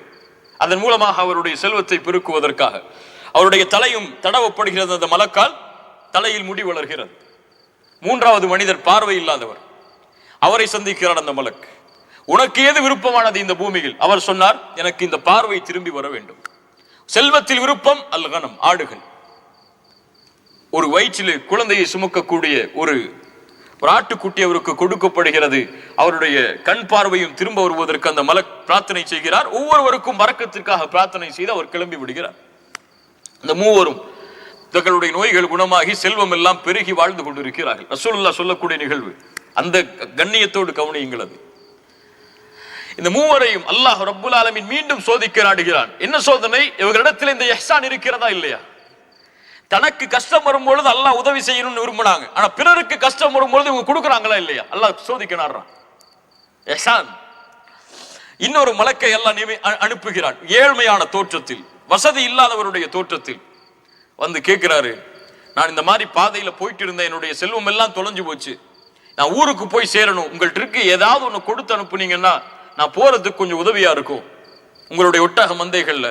அதன் மூலமாக அவருடைய செல்வத்தை பெருக்குவதற்காக அவருடைய தலையும் தடவப்படுகிறது. அந்த மலக்கால் தலையில் முடி வளர்கிறது. 3வது மனிதர் பார்வை இல்லாதவர். அவரை சந்திக்கிறார் அந்த மலக். உனக்கு எது விருப்பமானது இந்த பூமியில்? அவர் சொன்னார், எனக்கு இந்த பார்வை திரும்பி வர வேண்டும். செல்வத்தில் விருப்பம் அல் கனம், ஆடுகள். ஒரு வயிற்றில் குழந்தையை சுமக்கக்கூடிய ஒரு ஆட்டுக்குட்டி அவருக்கு கொடுக்கப்படுகிறது. அவருடைய கண் பார்வையும் திரும்ப வருவதற்கு அந்த மலக் பிரார்த்தனை செய்கிறார். ஒவ்வொருவருக்கும் பரக்கத்திற்காக பிரார்த்தனை செய்து அவர் கிளம்பி விடுகிறார். இந்த 3வரும் தங்களுடைய நோய்கள் குணமாகி செல்வம் எல்லாம் பெருகி வாழ்ந்து கொண்டிருக்கிறார்கள். ரசூலுல்லாஹ் சொல்லக்கூடிய நிகழ்வு. அந்த கண்ணியத்தோடு கவனியுங்கள். அது இந்த 3வரையும் அல்லாஹ் ரப்புல் ஆலமீன் மீண்டும் சோதிக்க நாடுகிறான். என்ன சோதனை? இவர்களிடத்தில் இந்த இஹ்சான் இருக்கிறதா இல்லையா? தனக்கு கஷ்டம் வரும்பொழுது அல்லாஹ் உதவி செய்யணும்னு விரும்பினாங்க. ஆனா பிறருக்கு கஷ்டம் வரும்பொழுது இவங்க கொடுக்குறாங்களா இல்லையா? அல்லாஹ் சோதிக்க நாடுறான். இஹ்சான். இன்னொரு மலக்கை அல்லாஹ் அனுப்புகிறான். ஏழ்மையான தோற்றத்தில் வசதி இல்லாதவருடைய தோற்றத்தில் வந்து கேட்கிறாரு, நான் இந்த மாதிரி பாதையில போயிட்டு இருந்தேன், என்னுடைய செல்வம் எல்லாம் தொலைஞ்சு போச்சு, நான் ஊருக்கு போய் சேரணும், உங்கள்ட்ட இருக்கு ஏதாவது ஒண்ணு கொடுத்து அனுப்புனீங்கன்னா நான் போறதுக்கு கொஞ்சம் உதவியா இருக்கும். உங்களுடைய ஒட்டக மந்தைகள்ல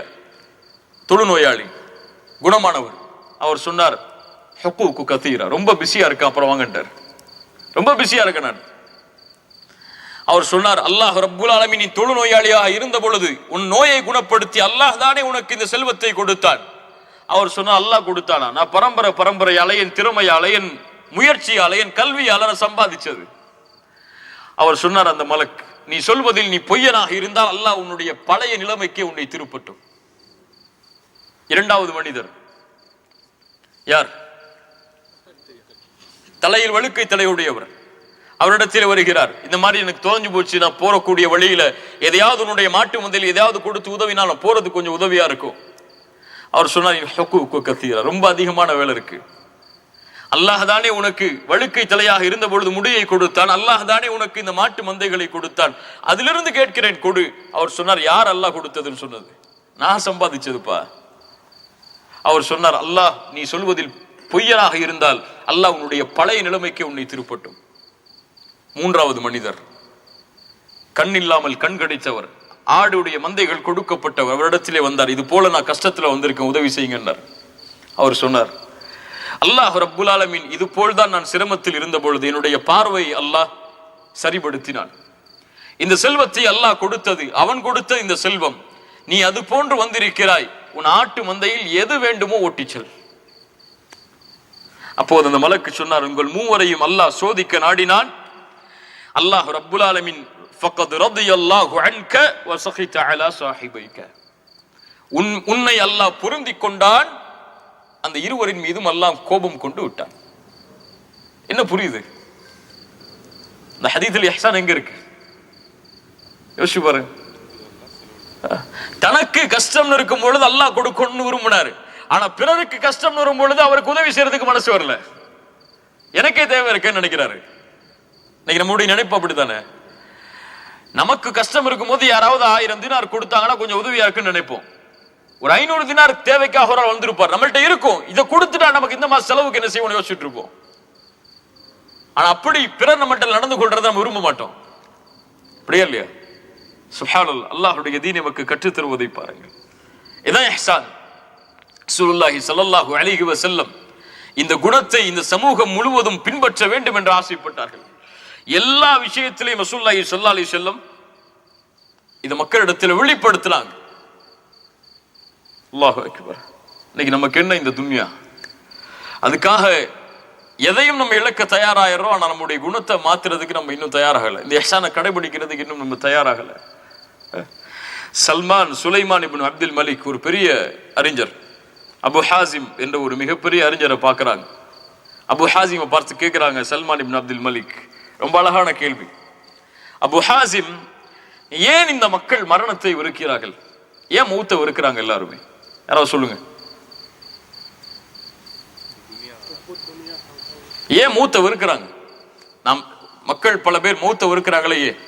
தொழுநோயாளி குணமானவர். அவர் சொன்னார், ஹுக்கூக்கு கதீரா, ரொம்ப பிஸியா இருக்க, அப்புறம் வாங்கன்றார். ரொம்ப பிஸியா இருக்க நான். அவர் சொன்னார், அல்லாஹ் ரப்புல் ஆலமீன் நீ தொழுநோயாளியாக இருந்த பொழுது உன் நோயை குணப்படுத்தி அல்லாஹ் தானே உனக்கு இந்த செல்வத்தை கொடுத்தான். அவர் சொன்னார், அல்லாஹ் கொடுத்தானா? நான் பரம்பரை என் திறமையால, என் முயற்சியால, என் கல்வியால நான் சம்பாதிச்சது. அவர் சொன்னார், அந்த மலக், நீ சொல்வதில் நீ பொய்யனாக இருந்தால் அல்லாஹ் உன்னுடைய பழைய நிலைமைக்கே உன்னை திருப்பட்டும். இரண்டாவது மனிதர் யார்? தலையில் வழுக்கை தலையுடையவர். அவரிடத்தில் வருகிறார், இந்த மாதிரி எனக்கு தொலைஞ்சு போச்சு, நான் போறக்கூடிய வழியில எதையாவது உன்னுடைய மாட்டு மந்தையில் எதையாவது கொடுத்து உதவினா நான் போறது கொஞ்சம் உதவியா இருக்கும். அவர் சொன்னார், ரொம்ப அதிகமான வேலை இருக்கு. அல்லாஹ் தானே உனக்கு வழுக்கை தலையாக இருந்த பொழுது முடியை கொடுத்தான், அல்லாஹ் தானே உனக்கு இந்த மாட்டு மந்தைகளை கொடுத்தான், அதிலிருந்து கேட்கிறேன் கொடு. அவர் சொன்னார், யார் அல்லாஹ் கொடுத்ததுன்னு சொன்னது? நான் சம்பாதிச்சதுப்பா. அவர் சொன்னார், அல்லாஹ் நீ சொல்வதில் பொய்யனாக இருந்தால் அல்லாஹ் உன்னுடைய பழைய நிலைமைக்கு உன்னை திருப்பட்டும். மூன்றாவது மனிதர் கண் இல்லாமல் கண் கிடைத்தவர், ஆடுடைய மந்தைகள் கொடுக்கப்பட்டவர். அவரிடத்திலே வந்தார், இது போல நான் கஷ்டத்துல வந்திருக்கேன், உதவி செய்யுங்கன்னார். அவர் சொன்னார், அல்லாஹ் ரப்புல் ஆலமீன் இது போல்தான் நான் சிரமத்தில் இருந்த பொழுது என்னுடைய பார்வை அல்லாஹ் சரிபடுத்தினான். இந்த செல்வத்தை அல்லாஹ் கொடுத்தது, அவன் கொடுத்த இந்த செல்வம், நீ அது போன்று வந்திருக்கிறாய், உன் ஆட்டு மந்தையில் எது வேண்டுமோ ஓட்டிச்சல். அப்போது அந்த மலக்கு சொன்னார், உங்கள் மூவரையும் அல்லாஹ் சோதிக்க நாடினான். அல்லாஹ் ரப்புல் ஆலமீன் ஃபக்கத் ரதியல்லாஹு அன்க வ ஸகித அலா ஸாஹிபைக, உன்னை அல்லாஹ் பொருந்திக் கொண்டான், அந்த இருவரின் மீதும் அல்லாஹ் கோபம் கொண்டு விட்டான். என்ன புரியுது? இந்த ஹதீஸில் இஹ்சான் எங்க இருக்கு? யோசிச்சு பாருங்க. தனக்கு கஷ்டம் இருக்கும் பொழுது அல்லாஹ் கொடுக்கணும்னு விரும்பினாரு, ஆனா பிறருக்கு கஷ்டம் வரும் பொழுது அவருக்கு உதவி செய்யறதுக்கு மனசு வரல, எனக்கே தேவை இருக்கேன்னு நினைக்கிறாரு. இன்னைக்கு நம்முடைய நினைப்பு அப்படித்தானே. நமக்கு கஷ்டம் இருக்கும் போது யாராவது 1000 தினார் கொடுத்தாங்கன்னா கொஞ்சம் உதவியா இருக்குன்னு நினைப்போம். ஒரு 500 தினார் தேவைக்காக ஒரு ஆள் வந்திருப்பார், நம்மள்ட்ட இருக்கும், இதை கொடுத்துட்டா நமக்கு இந்த மாசம் செலவுக்கு என்ன செய்வோம் யோசிச்சுட்டு இருப்போம். ஆனா அப்படி பிறர் நம்மகிட்ட நடந்து கொள்றதை நம்ம விரும்ப மாட்டோம். அப்படியே இல்லையா? சுப்ஹானல்லாஹ், அல்லாஹ்வுடைய தீன் நமக்கு கற்றுத் தருவதை பாருங்கள். இதான் இஹ்சான். ரசூலுல்லாஹி ஸல்லல்லாஹு அலைஹி வஸல்லம் இந்த குணத்தை இந்த சமூகம் முழுவதும் பின்பற்ற வேண்டும் என்று ஆசைப்பட்டார்கள். எல்லா விஷயத்திலையும் ரசூலுல்லாஹி ஸல்லல்லாஹு அலைஹி வஸல்லம் இத மக்களிடத்தில் வெளிப்படுத்தினாங்க. அல்லாஹு அக்பர். இன்னைக்கு நமக்கு என்ன இந்த துன்யா? அதுக்காக எதையும் நம்ம இழக்க தயாராகிறோம், ஆனா நம்முடைய குணத்தை மாத்துறதுக்கு நம்ம இன்னும் தயாராகல, இந்த இஹ்சானை கடைபிடிக்கிறதுக்கு இன்னும் நம்ம தயாராகல. சுலைமான் இப்னு அப்துல் மலிக் ஒரு பெரிய அறிஞர், அபு ஹாசிம் என்ற ஒரு மிகப்பெரிய அறிஞரை பார்க்கிறாங்க. அபு ஹாசிமை பார்த்து கேட்கிறாங்க சல்மான் இப்னு அப்துல் மலிக், ரொம்ப அழகான கேள்வி. அபு ஹாசிம், ஏன் இந்த மக்கள் மரணத்தை வெறுக்கிறார்கள்? ஏன் மௌத்தை வெறுக்கிறாங்க எல்லாருமே? யாராவது சொல்லுங்க. ஏன் மௌத்தை வெறுக்கிறாங்க? நாம் மக்கள் பல பேர் மௌத்தை வெறுக்கிறாங்களே, ஏன்?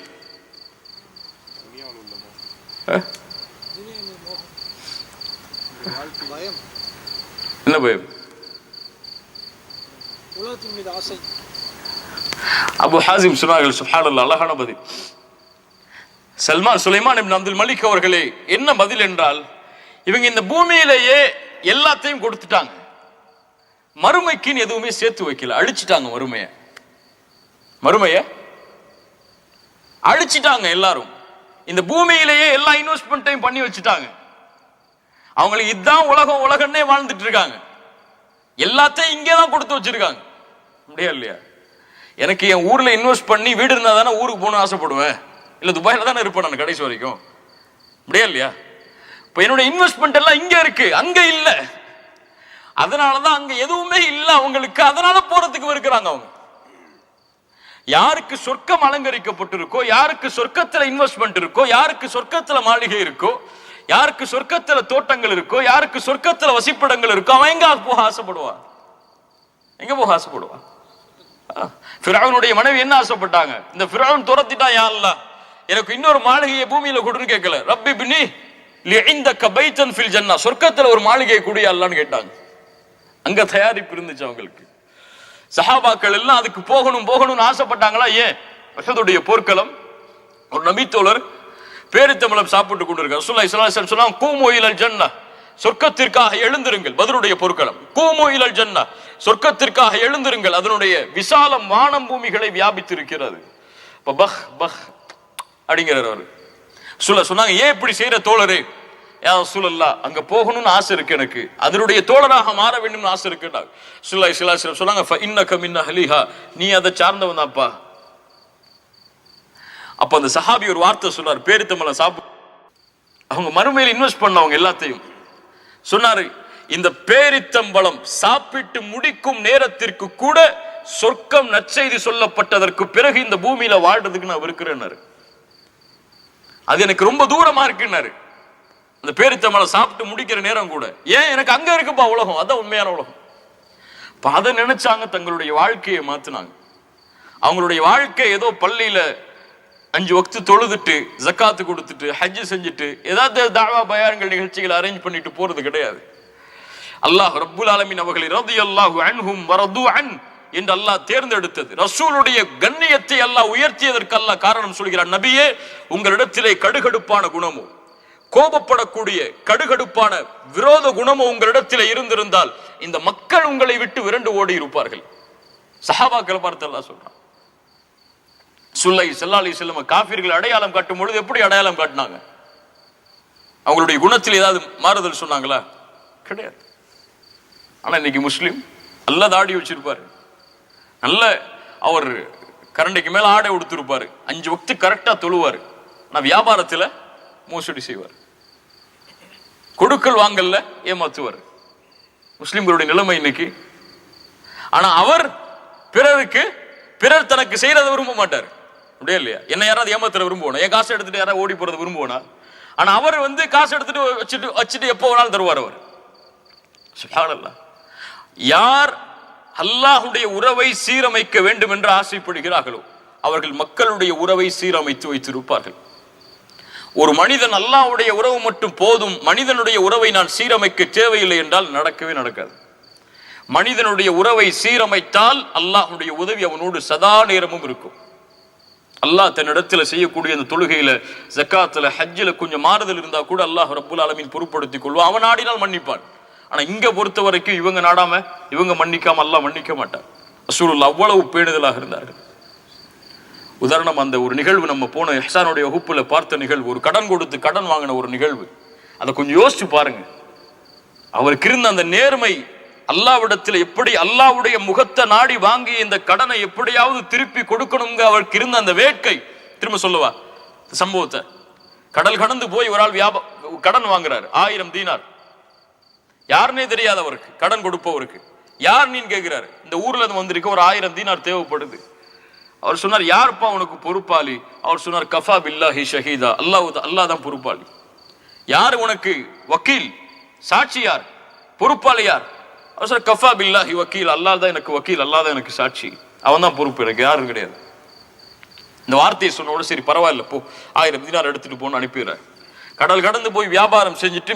என்ன பயம்? அபு ஹாசிம் சொன்னார்கள், சுப்ஹானல்லாஹ், அழகான பதில். சுலைமான் இப்னு அப்துல் மலிக் அவர்களே, என்ன பதில் என்றால், இவங்க இந்த பூமியிலேயே எல்லாத்தையும் கொடுத்துட்டாங்க, மறுமைக்குன்னு எதுவுமே சேர்த்து வைக்கல, அழிச்சிட்டாங்க. மறுமைய அழிச்சிட்டாங்க. எல்லாரும் இந்த பூமியிலேயே எல்லா இன்வெஸ்ட்மெண்ட்டையும் பண்ணி வச்சுட்டாங்க. அவங்களுக்கு இதுதான் உலகம்னே வாழ்ந்துட்டு இருக்காங்க. எல்லாத்தையும் இங்கேதான் கொடுத்து வச்சிருக்காங்க. முடியாது இல்லையா? எனக்கு என் ஊர்ல இன்வெஸ்ட் பண்ணி வீடு இருந்தா தானே ஊருக்கு போகணும்னு ஆசைப்படுவேன், இல்ல துபாயில தானே இருப்பேன் நான் கடைசி வரைக்கும். முடியாது இல்லையா? இப்ப என்னோட இன்வெஸ்ட்மெண்ட் எல்லாம் இங்க இருக்கு, அங்க இல்ல. அதனாலதான் அங்க எதுவுமே இல்ல அவங்களுக்கு, அதனால போறதுக்கு இருக்கிறாங்க. அவங்க யாருக்கு சொர்க்கம் அலங்கரிக்கப்பட்டிருக்கோ, யாருக்கு சொர்க்கத்துல இன்வெஸ்ட்மெண்ட் இருக்கோ, யாருக்கு சொர்க்கத்துல மாளிகை இருக்கோ, யாருக்கு சொர்க்கத்துல தோட்டங்கள் இருக்கோ, யாருக்கு சொர்க்கத்துல வசிப்பிடங்கள் இருக்கோ, அவன் எங்க போக ஆசைப்படுவான்? எங்க போக ஆசைப்படுவான்? ஃபிரௌனுடைய மனைவி என்ன ஆசைப்பட்டாங்க? இந்த ஃபிரௌன் துரத்திட்டான், யா அல்லாஹ் எனக்கு இன்னொரு மாளிகையை பூமியில கொடுன்னு கேட்கல, ரப்பி பின்னி லிஇந்தக பைத்தன் ஃபில் ஜன்னா, சொர்க்கத்துல ஒரு மாளிகை கூடிய அல்லான்னு கேட்டாங்க. அங்க தயாரிப்பு இருந்துச்சு அவங்களுக்கு. சஹாபாக்கள் எல்லாம் அதுக்கு போகணும்னு ஆசைப்பட்டாங்களா? ஏன்? உஹதுடைய போர்க்களம். ஒரு நபித்தோழர் பேரித்தம்பழம் சாப்பிட்டு கொண்டிருக்கார். ரசூலுல்லாஹி ஸல்லல்லாஹு அலைஹி வஸல்லம் சொன்னாங்க, கூமு இலல் ஜன்னா, சொர்க்கத்திற்காக எழுந்திருங்கள். பத்ருடைய போர்க்களம். கூமு இலல் ஜன்னா, சொர்க்கத்திற்காக எழுந்திருங்கள். அதனுடைய விசாலம் வானம் பூமிகளை வியாபித்திருக்கிறது. பஹ் பஹ் அப்படிங்கிறார் அவர். சொன்னாங்க, ஏன் இப்படி செய்யற தோழரே? யா ரசூலல்லாஹ், அங்க போகணும்னு ஆசை இருக்கு எனக்கு, அதனுடைய தோழராக மாற வேண்டும்னு ஆசை இருக்கு. ரசூலுல்லாஹி ஸல்லல்லாஹு அலைஹி வஸல்லம் சொன்னாங்க, ஃபஇன்னக மின் அஹ்லிஹா, நீ அதை சார்ந்தவன் தான்ப்பா. அப்ப அந்த சஹாபி ஒரு வார்த்தை சொன்னார், பேரித்தம்பழம் சாப்பிட்டு அவங்க மறுமையில் இன்வெஸ்ட் பண்ணவங்க எல்லாத்தையும் சொன்னாரு, இந்த பேரித்தம்பழம் சாப்பிட்டு முடிக்கும் நேரத்திற்கு கூட சொர்க்கம் நற்செய்தி சொல்லப்பட்டதற்கு பிறகு இந்த பூமியில வாழ்றதுக்கு நான் இருக்கிறேன்னாரு. அது எனக்கு ரொம்ப தூரமா இருக்குன்னாரு. அந்த பேரித்தம்பழம் சாப்பிட்டு முடிக்கிற நேரம் கூட, ஏன் எனக்கு அங்க இருக்குப்பா உலகம், அதான் உண்மையான உலகம். அதை நினைச்சாங்க, தங்களுடைய வாழ்க்கையை மாத்தினாங்க. அவங்களுடைய வாழ்க்கை ஏதோ பள்ளியில 5 வக்து தொழுதுட்டு ஜக்காத்து கொடுத்துட்டு ஹஜ் செஞ்சுட்டு ஏதாவது தாவா பயான்கள் நிகழ்ச்சிகள் அரேஞ்ச் பண்ணிட்டு போறது கிடையாது. அல்லாஹ் ரப்புல் ஆலமீன் அவர்களை ரலியல்லாஹு அன்ஹும் வரது அன் என்று அல்லாஹ் தேர்ந்தெடுத்தது. ரசூலுடைய கண்ணியத்தை அல்லாஹ் உயர்த்தியதற்கு அல்லாஹ் காரணம் சொல்கிறார், நபியே, உங்களிடத்திலே கடுகடுப்பான குணமோ, கோபப்படக்கூடிய கடுகடுப்பான விரோத குணமோ உங்களிடத்திலே இருந்திருந்தால் இந்த மக்கள் உங்களை விட்டு விரண்டு ஓடி இருப்பார்கள். சஹாபாக்களை பார்த்து அல்லாஹ் சொல்றான். ஸல்லல்லாஹு அலைஹி வஸல்லம் காஃபிர்கள் அடையாளம் காட்டும் பொழுது எப்படி அடையாளம் காட்டினாங்க? அவங்களுடைய குணத்தில் ஏதாவது மாறுதல் சொன்னாங்களா? கிடையாது. ஆனா இன்னைக்கு முஸ்லிம் நல்ல தாடி வச்சிருப்பாரு, நல்ல அவர் கரண்டைக்கு மேல ஆடை உடுத்திருப்பாரு, 5 வக்து கரெக்டா தொழுவாரு, ஆனா வியாபாரத்துல மோசடி செய்வார், கொடுக்கல் வாங்கல்ல ஏமாத்துவார். முஸ்லிம்களுடைய நிலைமை இன்னைக்கு. ஆனா அவர் பிறர் தனக்கு செய்யறதை விரும்ப மாட்டார். அப்படியே இல்லையா? என்ன யாராவது ஏமாத்துற விரும்புவோம், என் காசை எடுத்துட்டு யாராவது ஓடி போறது விரும்புவோனா? ஆனா அவர் காசு எடுத்துட்டு வச்சுட்டு எப்போ வேணாலும் தருவார் அவர். சுப்ஹானல்லாஹ். யார் அல்லாஹ்வுடைய உறவை சீரமைக்க வேண்டும் என்று ஆசைப்படுகிறார்களோ அவர்கள் மக்களுடைய உறவை சீரமைத்து வைத்திருப்பார்கள். ஒரு மனிதன் அல்லாஹ்வுடைய உறவு மட்டும் போதும், மனிதனுடைய உறவை நான் சீரமைக்க தேவையில்லை என்றால் நடக்கவே நடக்காது. மனிதனுடைய உறவை சீரமைத்தால் அல்லாஹ்வுடைய உதவி அவனோடு சதா நேரமும் இருக்கும். அல்லாஹ் தன்னிடத்துல செய்யக்கூடிய அந்த தொழுகையில, ஜக்காத்துல, ஹஜ்ஜில கொஞ்சம் மாறுதல் இருந்தா கூட அல்லாஹ் ரப்புல் ஆலமீன் பொறுப்படுத்திக் கொள்வான். அவன் நாடினால் மன்னிப்பான். ஆனா இங்க பொறுத்த வரைக்கும் இவங்க நாடாம இவங்க மன்னிக்காம அல்லாஹ் மன்னிக்க மாட்டான். ரசூலுல்லாஹ் அவ்வளவு பேணுதலாக இருந்தார்கள். உதாரணம், அந்த ஒரு நிகழ்வு நம்ம போன இஹ்சானுடைய வகுப்புல பார்த்த நிகழ்வு, ஒரு கடன் கொடுத்து கடன் வாங்கின ஒரு நிகழ்வு. அதை கொஞ்சம் யோசிச்சு பாருங்க. அவருக்கு இருந்த அந்த நேர்மை, அல்லாஹ்விடத்தில் எப்படி அல்லாஹ்வுடைய முகத்தை நாடி வாங்கி இந்த கடனை எப்படியாவது திருப்பி கொடுக்கணுங்க அவருக்கு இருந்த அந்த வேட்கை. திரும்ப சொல்லுவா சம்பவத்தை. கடல் கடந்து போய் ஒரு ஆள் கடன் வாங்குறாரு, 1000 தீனார். யாருன்னே தெரியாது அவருக்கு, கடன் கொடுப்பவருக்கு. யார் நீன்னு கேட்கிறாரு. இந்த ஊர்ல இருந்து வந்திருக்க ஒரு 1000 தீனார் தேவைப்படுது. அவர் சொன்னார், யாருப்பா உனக்கு பொறுப்பாளி? அவர் சொன்னார், கஃபா பில்லாஹி ஷஹீதா, அல்லாஹ் தான் பொறுப்பாளி. யார் உனக்கு வக்கீல், சாட்சி யார், பொறுப்பாளி யார்? அவர் சொன்னார், கஃபா பில்லாஹி வக்கீல், அல்லாஹ் தான் எனக்கு வக்கீல், அல்லாஹ் தான் எனக்கு சாட்சி, அவன் தான் பொறுப்பு, எனக்கு யாரும் கிடையாது. இந்த வார்த்தையை சொன்னோட சரி பரவாயில்ல போ, 1000 தீனார் எடுத்துட்டு போன்னு அனுப்பிடுறார். கடல் கடந்து போய் வியாபாரம் செஞ்சுட்டு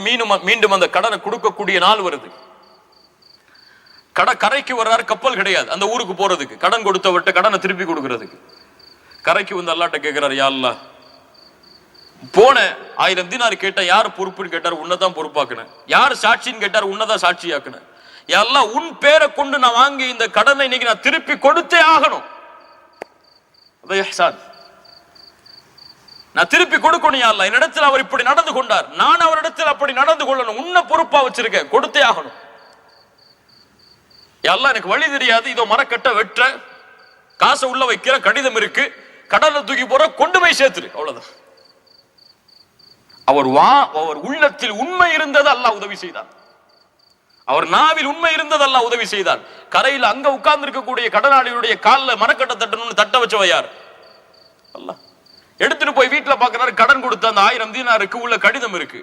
மீண்டும் அந்த கடனை கொடுக்கக்கூடிய நாள் வருது. கரைக்கு வர்றாரு, கப்பல் கிடையாது அந்த ஊருக்கு போறதுக்கு, கடன் கொடுத்தவர்கிட்ட கடனை திருப்பி கொடுக்கறதுக்கு. கரைக்கு வந்து அல்லாஹ்ட்ட கேட்கிறார், யா அல்லாஹ், போன 1000 தீனார் கேட்டா யார் பொறுப்புன்னு கேட்டார், உன்னதான் பொறுப்பாக்குனேன். யார் சாட்சின்னு கேட்டார், உன்னதான் சாட்சியாக்குனேன். யா அல்லாஹ், உன் பேரை கொண்டு நான் வாங்கி இந்த கடனை இன்னைக்கு நான் திருப்பி கொடுத்தே ஆகணும். அது இஹ்சான். நான் திருப்பி கொடுக்கணும். யா அல்லாஹ், என்னிடத்தில் அவர் இப்படி நடந்து கொண்டார், நான் அவரிடத்தில் அப்படி நடந்து கொள்ளணும், உன்னை பொறுப்பா வச்சிருக்கேன், கொடுத்தே ஆகணும். எல்லாம் எனக்கு வழி தெரியாது, இதோ மரக்கட்ட வெற்ற, காசை உள்ள வைக்கிற, கடிதம் இருக்கு, கடல்ல தூக்கி போற, கொண்டு போய் சேர்த்துரு, அவ்வளவுதான். அவர் உள்ளத்தில் உண்மை இருந்தது அல்லாஹ் உதவி செய்தார். அவர் நாவில் உண்மை இருந்தது அல்லாஹ் உதவி செய்தார். கரையில் அங்க உட்கார்ந்து இருக்கக்கூடிய கடனாளியுடைய காலில் மரக்கட்ட தட்டணும்னு தட்ட வச்சவ யார்? அல்லாஹ். எடுத்துட்டு போய் வீட்டுல பாக்குறாரு, கடன் கொடுத்த அந்த 1000 தீனாருக்கு உள்ள கடிதம் இருக்கு.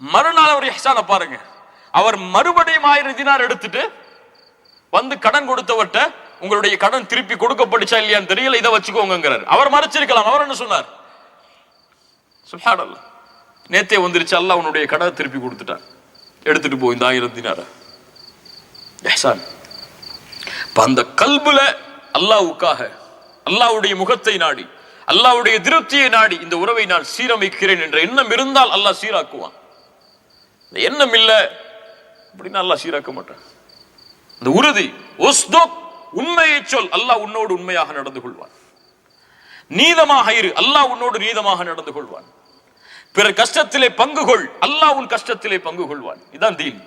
மறுநாள் அவர் இஹ்சான பாருங்க, அவர் மறுபடியும் 1000 தீனார் எடுத்துட்டு வந்து கடன் கொடுத்தவர்கிட்ட, உங்களுடைய கடன் திருப்பி கொடுக்கப்பட்டுச்சா இல்லையான்னு தெரியல, இதை வச்சுக்கோங்கிறார். அவர் மறைச்சிருக்கலாம். அவர் என்ன சொன்னார்? சுப்ஹானல்லாஹ். நேத்தே வந்துருச்சு, அல்லாஹ் உன்னுடைய கடனை திருப்பி கொடுத்துட்டான், எடுத்துட்டு போ இந்த 1000 தினார. இஹ்சான். அந்த கல்புல அல்லாஹ்வுக்காக, அல்லாஹ்வுடைய முகத்தை நாடி, அல்லாஹ்வுடைய திருப்தியை நாடி இந்த உறவை நான் சீரமைக்கிறேன் என்ற எண்ணம் இருந்தால் அல்லாஹ் சீராக்குவான். இந்த எண்ணம் இல்ல அப்படின்னா அல்லாஹ் சீராக்க மாட்டான். இந்த உறுதி, உண்மையை சொல், அல்லாஹ் உன்னோடு உண்மையாக நடந்து கொள்வான். நீதமாக இரு, அல்லாஹ் உன்னோடு நீதமாக நடந்து கொள்வான். பிறர் கஷ்டத்திலே பங்கு கொள், அல்லாஹ் உன் கஷ்டத்திலே பங்கு கொள்வான். இதான் தீன்.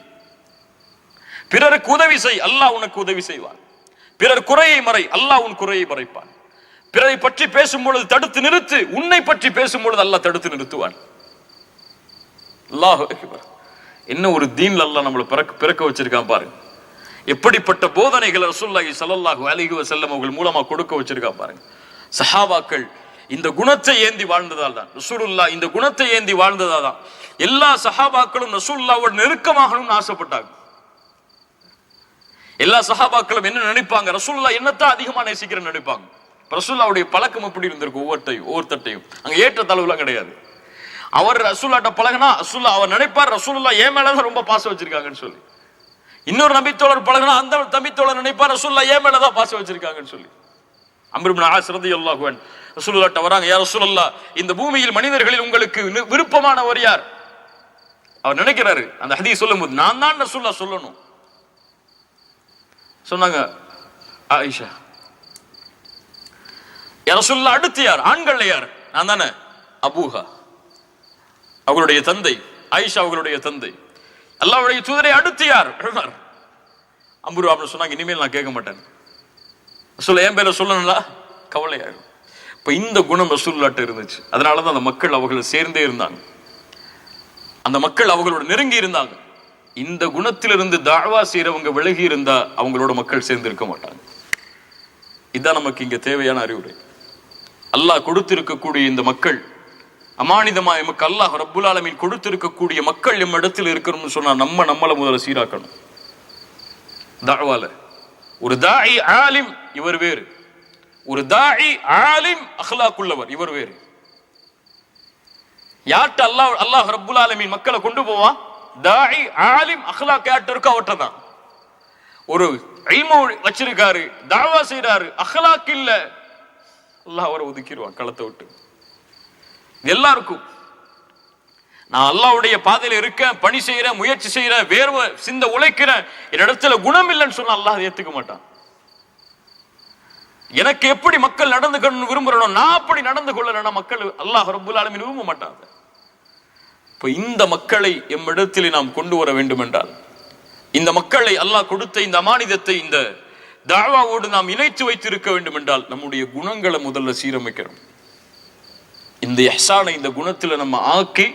பிறருக்கு உதவி செய், அல்லாஹ் உனக்கு உதவி செய்வான். பிறர் குறையை மறை, அல்லாஹ் உன் குறையை மறைப்பான். பிறரை பற்றி பேசும் பொழுது தடுத்து நிறுத்து, உன்னை பற்றி பேசும் பொழுது அல்லாஹ் தடுத்து நிறுத்துவான். அல்லாஹ் அக்பர். என்ன ஒரு தீன்ல அல்லாஹ் நம்மளை பிறக்க வச்சிருக்கான் பாருங்க. எப்படிப்பட்ட போதனைகளை ரசூலுல்லாஹி ஸல்லல்லாஹு அலைஹி வஸல்லம் அவர்கள் மூலமா கொடுக்க வச்சிருக்கான் பாருங்க. சஹாபாக்கள் இந்த குணத்தை ஏந்தி வாழ்ந்ததால் தான், ரசூலுல்லாஹ் இந்த குணத்தை ஏந்தி வாழ்ந்ததால் தான் எல்லா சஹாபாக்களும் ரசூலுல்லாஹ்வோடு நெருக்கமாகணும்னு ஆசைப்பட்டாங்க. எல்லா சஹாபாக்களும் என்ன நினைப்பாங்க, ரசூலுல்லாஹ் என்னத்தான் அதிகமா நேசிக்கிறேன்னு நினைப்பாங்க. ரசூலுல்லாஹ்வுடைய பழக்கம் எப்படி இருந்திருக்கும், ஒவ்வொருத்தட்டையும் அங்க ஏற்ற தளவுலாம் கிடையாது. அவர் ரசூலுல்லாஹ்ட்ட பழகினா ரசூலுல்லாஹ் அவர் நினைப்பார் ரசூலுல்லாஹ் ஏன் மேலதான் ரொம்ப பாசம் வச்சிருக்காங்கன்னு சொல்லி. இன்னொரு நபித்தோழர் பழகினா அந்த நபித்தோழர் நினைப்பார் ரசூலுல்லாஹ் ஏன் மேலதான் பாசம் வச்சிருக்காங்கன்னு சொல்லி. அம்ர் இப்னு ஆஸ் ரலியல்லாஹு அன்ஹு ரசூலுல்லாஹ்ட்ட வராங்க, யா ரசூலல்லாஹ் இந்த பூமியில் மனிதர்களில் உங்களுக்கு விருப்பமானவர் யார்? அவர் நினைக்கிறாரு அந்த ஹதீஸ் சொல்லும்போது நான் தான் ரசூலுல்லாஹ் சொல்லணும். சொன்னாங்க ஆயிஷா. யா ரசூலுல்லாஹ் அடுத்து யார்? ஆண்கள்ல யார்? நான் தானே. அபூஹா, அவர்களுடைய தந்தை, ஆயிஷா அவர்களுடைய தந்தை. அல்லாஹ்வுடைய தூதரை அடுத்து யார்? உமர். அம்ரு அப்படின்னு சொன்னாங்க, இனிமேல் நான் கேட்க மாட்டேன், ரசூலுல்லாஹ் என் பேரை சொல்லணும்ல கவலையாகும். இப்ப இந்த குணம் ரசூலுல்லாஹ்ட்ட இருந்துச்சு. அதனாலதான் அந்த மக்கள் அவர்கள் சேர்ந்தே இருந்தாங்க, அந்த மக்கள் அவங்களோட நெருங்கி இருந்தாங்க. இந்த குணத்திலிருந்து தாவா செய்யறவங்க விலகி இருந்தா அவங்களோட மக்கள் சேர்ந்து இருக்க மாட்டாங்க. இதுதான் நமக்கு இங்க தேவையான அறிவுரை. அல்லாஹ் கொடுத்திருக்கக்கூடிய இந்த மக்கள் அமானிதமா எமக்கு அல்லாஹ் ரப்புல் ஆலமீன் கொடுத்திருக்கக்கூடிய மக்கள் எம் இடத்தில் இருக்கணும்னு சொன்னா நம்மளை முதல்ல சீராக்கணும். தாவால ஒரு தாயி ஆலிம் இவர் வேறு, ஒரு தாயி ஆலிம் அஹ்லாக்குள்ளவர் இவர் வேறு. யார்ட்ட அல்லாஹ் ரப்புல் ஆலமீன் மக்களை கொண்டு போவான்? தாயி ஆலிம் அஹ்லாக் யார்ட்ட இருக்கோ அவர்ட்ட தான். ஒரு இல்மு வச்சிருக்காரு, தாவா செய்யறாரு, அஹ்லாக் இல்ல, அல்லாஹ் அவரை ஒதுக்கிடுவான் களத்தை விட்டு. எல்லாருக்கும் நான் அல்லாஹ்வுடைய பாதையில இருக்கேன், பணி செய்யறேன், முயற்சி செய்யறேன், வேர்வை சிந்த உழைக்கிறேன், என்னிடத்துல குணம் இல்லைன்னு சொன்னா அல்லாஹ் ஏத்துக்க மாட்டான். எனக்கு எப்படி மக்கள் நடந்துக்கணும்னு விரும்புறனோ நான் அப்படி நடந்து கொள்ளலன்னா மக்கள் அல்லாஹ் ரப்புல் ஆலமீன் விரும்ப மாட்டாங்க. இப்ப இந்த மக்களை எம்மிடத்திலே நாம் கொண்டு வர வேண்டும் என்றால், இந்த மக்களை அல்லாஹ் கொடுத்த இந்த அமானிதத்தை இந்த தாவாவோடு நாம் இணைத்து வைத்திருக்க வேண்டும் என்றால் நம்முடைய குணங்களை முதல்ல சீரமைக்கிறோம். இந்த இஹ்சானை இந்த குணத்துல நம்ம ஆக்கி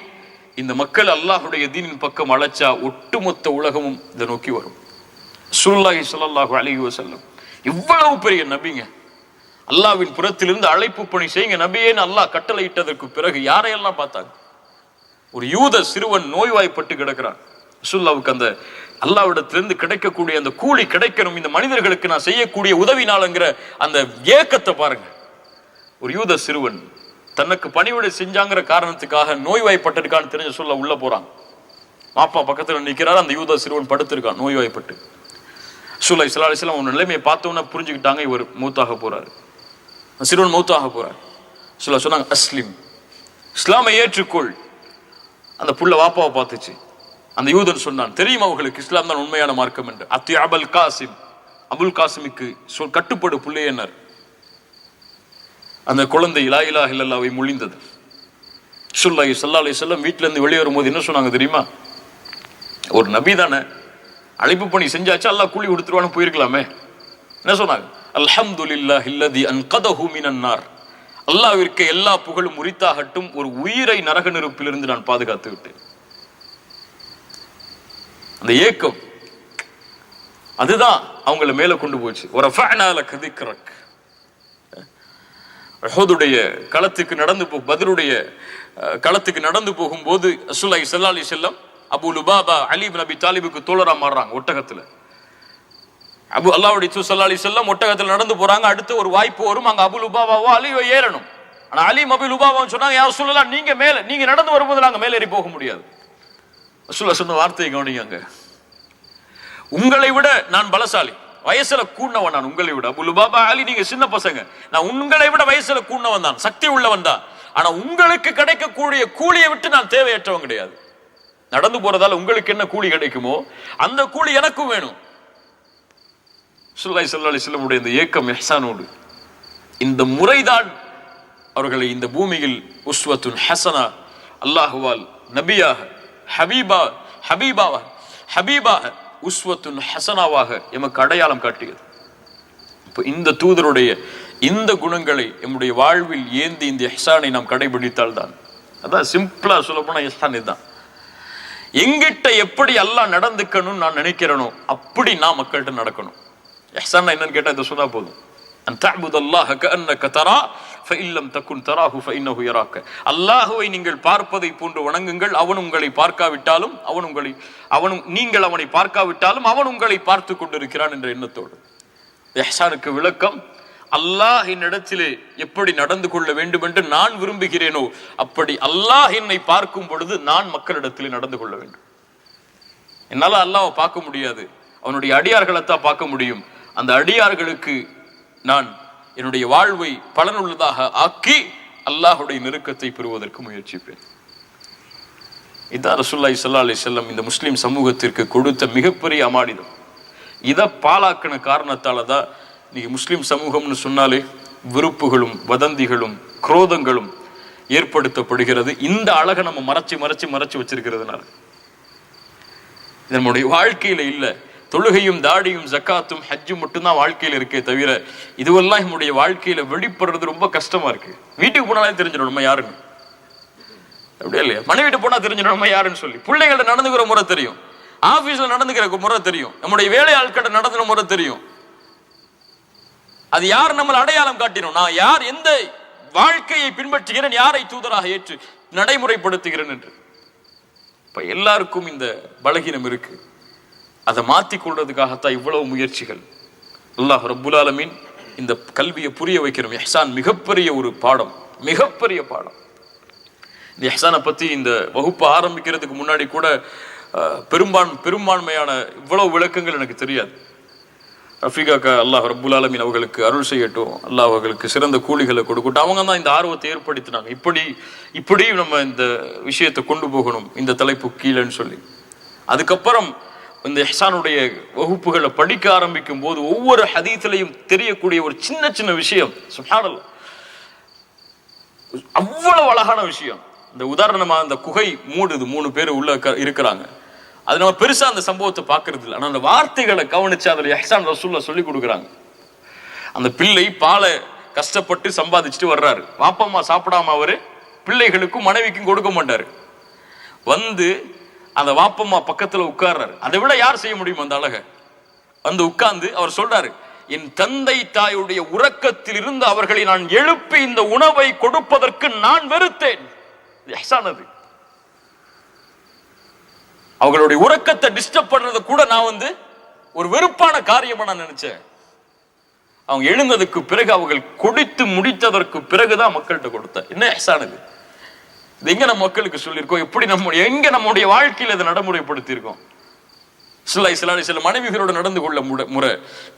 இந்த மக்கள் அல்லாஹ்வுடைய தீனின் பக்கம் அழைச்சா ஒட்டுமொத்த உலகமும் இதை நோக்கி வரும். ரசூலுல்லாஹி ஸல்லல்லாஹு அலைஹி வஸல்லம் இவ்வளவு பெரிய நபிங்க, அல்லாஹ்வின் புறத்திலிருந்து அழைப்பு பணி செய்யுங்க நபியேன்னு அல்லாஹ் கட்டளையிட்டதற்கு பிறகு யாரையெல்லாம் பார்த்தாங்க? ஒரு யூத சிறுவன் நோய்வாய்ப்பட்டு கிடக்கிறான். ரசூலுல்லாஹ்வுக்கு அந்த அல்லாஹ்விடத்திலிருந்து கிடைக்கக்கூடிய அந்த கூலி கிடைக்கணும், இந்த மனிதர்களுக்கு நான் செய்யக்கூடிய உதவினாலங்கிற அந்த ஏக்கத்தை பாருங்க. ஒரு யூத சிறுவன் தனக்கு பணிவிடை செஞ்சாங்கிற காரணத்துக்காக நோய்வாய்ப்பட்டிருக்கான்னு தெரிஞ்ச சொல்ல உள்ள போறாங்க. மாப்பா பக்கத்துல நிக்கிறாரு, அந்த யூத சிறுவன் படுத்திருக்கான் நோய்வாய்ப்பட்டு. ரசூலுல்லாஹி ஸல்லல்லாஹு அலைஹி வஸல்லம் நிலைமையை பார்த்தோன்னா புரிஞ்சுக்கிட்டாங்க, இவர் மௌத்தாக போறாரு, சிறுவன் மௌத்தாக போறாரு. சொன்னாங்க அஸ்லிம், இஸ்லாமை ஏற்றுக்கொள். அந்த புள்ள வாப்பாவை பார்த்துச்சு. அந்த யூதன் சொன்னான், தெரியும் அவர்களுக்கு இஸ்லாம் தான் உண்மையான மார்க்கம் என்று. அத்தி அபுல் காசிம், அபுல் காசிமுக்கு கட்டுப்படு புள்ளையனர். அந்த குழந்தை லா இலாஹ இல்லல்லாஹ்வை மொழிந்தது. ரசூலுல்லாஹி ஸல்லல்லாஹு அலைஹி வஸல்லம் வீட்டுல இருந்து வெளியே வரும்போது என்ன சொன்னாங்க தெரியுமா? ஒரு நபி தானே, அழைப்பு பணி செஞ்சாச்சு, அல்லாஹ் கூலி கொடுத்துருவான்னு போயிருக்கலாமே. என்ன சொன்னாங்க? அல்ஹம்துலில்லாஹி அல்லதி அன்கதஹு மினன் நார். அல்லாஹ்விற்கு எல்லா புகழும் உரித்தாகட்டும், ஒரு உயிரை நரக நெருப்பிலிருந்து நான் பாதுகாத்து விட்டேன். அந்த ஏக்கம் அதுதான் அவங்கள மேல கொண்டு போச்சு. ஒரு உஹதுடைய களத்துக்கு நடந்து பத்ருடைய களத்துக்கு நடந்து போகும்போது ரசூலுல்லாஹி ஸல்லல்லாஹு அலைஹி வஸல்லம் அபூ லுபாபா அலி இப்னு அபி தாலிபுக்கு தோழரா மாறுறாங்க ஒட்டகத்துல. அல்லாஹ்வுடைய தூதர் ஸல்லல்லாஹு அலைஹி வஸல்லம் ஒட்டகத்துல நடந்து போறாங்க. அடுத்து ஒரு வாய்ப்பு வரும், அங்க அபூ லுபாபாவோ அலியோ ஏறணும். ஆனா அலி மபி லுபாபா சொன்னாங்க, யா ரசூலல்லாஹ் நீங்க நடந்து வரும்போது நாங்க மேலே ஏறி போக முடியாது. ரசூலுல்லாஹ் சொன்ன வார்த்தையை கவனிங்க, உங்களை விட நான் பலசாலி, வயசுல கூண்ணவன் நான் உங்களை விட. அபு லுபாபா அலி நீங்க சின்ன பசங்க, நான் உங்களை விட வயசுல கூண்ணவன் தான், சக்தி உள்ளவன் தான். ஆனா உங்களுக்கு கிடைக்கக்கூடிய கூலியை விட்டு நான் தேவையற்றவன் கிடையாது. நடந்து போறதால உங்களுக்கு என்ன கூலி கிடைக்குமோ அந்த கூலி எனக்கும் வேணும். ஸல்லல்லாஹு அலைஹி வஸல்லம் இந்த ஏக்கம் இஹ்சானோடு இந்த முறைதான் அவர்களை இந்த பூமியில் உஸ்வத்துன் ஹஸனா, அல்லாஹுவால் நபியாக ஹபீபாக உஸ்வத்துன் ஹஸனாவாக எமக்கு அடையாளம் காட்டியது. இப்போ இந்த தூதருடைய இந்த குணங்களை நம்முடைய வாழ்வில் ஏந்தி இந்த இஹ்சானை நாம் கடைபிடித்தால் தான், அதான் சிம்பிளா சொல்ல போனா இஹ்சான் இதுதான். எங்கிட்ட எப்படி அல்லாஹ் நடந்துக்கணும்னு நான் நினைக்கிறேனோ அப்படி நான் மக்கள்கிட்ட நடக்கணும். இஹ்சான் என்னன்னு கேட்டா இதை சொன்னா போதும். அன் தஅபுதல்லாஹ கஅன்னக தரா ஃபஇன் லம் தகுன் தராஹு ஃபஇன்னஹு யராக. அல்லாஹ்வை நீங்கள் பார்ப்பதை போன்று வணங்குங்கள், அவன் உங்களை பார்க்காவிட்டாலும் நீங்கள் அவனை பார்க்காவிட்டாலும் அவன் உங்களை பார்த்து கொண்டிருக்கிறான் என்ற எண்ணத்தோடு. இஹ்சானுக்கு விளக்கம், அல்லாஹ் என்னிடத்திலே எப்படி நடந்து கொள்ள வேண்டும் என்று நான் விரும்புகிறேனோ அப்படி அல்லாஹ் என்னை பார்க்கும் பொழுது நான் மக்களிடத்திலே நடந்து கொள்ள வேண்டும். என்னால அல்லாஹ்வை பார்க்க முடியாது, அவனுடைய அடியார்களைத்தான் பார்க்க முடியும். அந்த அடியார்களுக்கு நான் என்னுடைய வாழ்வை பலனுள்ளதாக ஆக்கி அல்லாஹுடைய நெருக்கத்தை பெறுவதற்கு முயற்சிப்பேன். இதான் ரசூலுல்லாஹி ஸல்லல்லாஹு அலைஹி வஸல்லம் இந்த முஸ்லிம் சமூகத்திற்கு கொடுத்த மிகப்பெரிய அமானிதம். இதை பாலாக்கின காரணத்தால தான் இன்னைக்கு முஸ்லிம் சமூகம்னு சொன்னாலே விருப்புகளும் வதந்திகளும் குரோதங்களும் ஏற்படுத்தப்படுகிறது. இந்த அழகை நம்ம மறைச்சு வச்சிருக்கிறதுனால நம்முடைய வாழ்க்கையில இல்லை. தொழுகையும் தாடியும் ஜக்காத்தும் ஹஜ்ஜும் மட்டும்தான் வாழ்க்கையில இருக்கே தவிர இதுவெல்லாம் நம்முடைய வாழ்க்கையில வெளிப்படுறது ரொம்ப கஷ்டமா இருக்கு. வீட்டுக்கு போனாலே தெரிஞ்சிடும் நம்ம யாருன்னு, அப்படியே இல்லையா? மனைவி வீட்டு போனா தெரிஞ்சிடும் நம்ம யாருன்னு சொல்லி. பிள்ளைங்கள்ட்ட நடந்துக்கிற முறை தெரியும், ஆபீஸ்ல நடந்துக்கிற முறை தெரியும், நம்முடைய வேலை ஆட்கிட்ட நடந்துக்கிற முறை தெரியும். அது யார் நம்மளை அடையாளம் காட்டினோம், நான் யார், எந்த வாழ்க்கையை பின்பற்றுகிறேன், யாரை தூதராக ஏற்று நடைமுறைப்படுத்துகிறேன் என்று. இப்ப எல்லாருக்கும் இந்த பலகீனம் இருக்கு. அதை மாற்றிக் கொள்றதுக்காகத்தான் இவ்வளவு முயற்சிகள். அல்லாஹ் ரப்புல் ஆலமீன் இந்த கல்வியை புரிய வைக்கிறோம். இஹ்சான் மிகப்பெரிய ஒரு பாடம், மிகப்பெரிய பாடம். இந்த இஹ்சானை பத்தி இந்த வகுப்பு ஆரம்பிக்கிறதுக்கு முன்னாடி கூட பெரும்பான்மையான இவ்வளவு விளக்கங்கள் எனக்கு தெரியாது. ரஃபீகாக்கா அல்லாஹ் ரப்புல் ஆலமீன் அவர்களுக்கு அருள் செய்யட்டும், அல்லாஹ் அவர்களுக்கு சிறந்த கூலிகளை கொடுக்கட்டும். அவங்க தான் இந்த ஆர்வத்தை ஏற்படுத்தினாங்க, இப்படி நம்ம இந்த விஷயத்தை கொண்டு போகணும் இந்த தலைப்பு கீழேன்னு சொல்லி. அதுக்கப்புறம் இந்த இஹ்சானுடைய வகுப்புகளை படிக்க ஆரம்பிக்கும் போது ஒவ்வொரு ஹதீஸ்லையும் தெரியக்கூடிய ஒரு சின்ன விஷயம், சுப்ஹானல்லாஹ், அவ்வளவு அழகான விஷயம். இந்த உதாரணமா இந்த குகை மூடுது, 3 பேர் உள்ள இருக்கிறாங்க. அது நம்ம பெருசா அந்த சம்பவத்தை பார்க்கறது இல்லை, ஆனா அந்த வார்த்தைகளை கவனிச்சு அதுல இஹ்சான் ரசூலுல்லாஹ் சொல்லி கொடுக்குறாங்க. அந்த பிள்ளை பாலை கஷ்டப்பட்டு சம்பாதிச்சுட்டு வர்றாரு, வாப்பம்மா சாப்பிடாம அவரு பிள்ளைகளுக்கும் மனைவிக்கும் கொடுக்க மாட்டாரு. வந்து அந்த வாப்பம்மா பக்கத்துல உட்கார்றாரு. அதை விட யார் செய்ய முடியும் அந்த அழக? வந்து உட்கார்ந்து அவர் சொல்றாரு, என் தந்தை தாயுடைய உறக்கத்தில் இருந்து அவர்களை நான் எழுப்பி இந்த உணவை கொடுப்பதற்கு நான் வெறுத்தேன். அது அவர்களுடைய உறக்கத்தை டிஸ்டர்ப் பண்றது கூட நான் வந்து ஒரு வெறுப்பான காரியமா நான் நினைச்சேன். அவங்க எழுந்ததுக்கு பிறகு அவர்கள் குடித்து முடித்ததற்கு பிறகுதான் மக்கள்கிட்ட கொடுத்தேன். என்ன இஹ்சான் இது? இது எங்க நம்ம மக்களுக்கு சொல்லியிருக்கோம்? எப்படி நம்முடைய வாழ்க்கையில் இதை நடைமுறைப்படுத்தியிருக்கோம்? சில மனைவிகளோடு நடந்து கொள்ள முறை,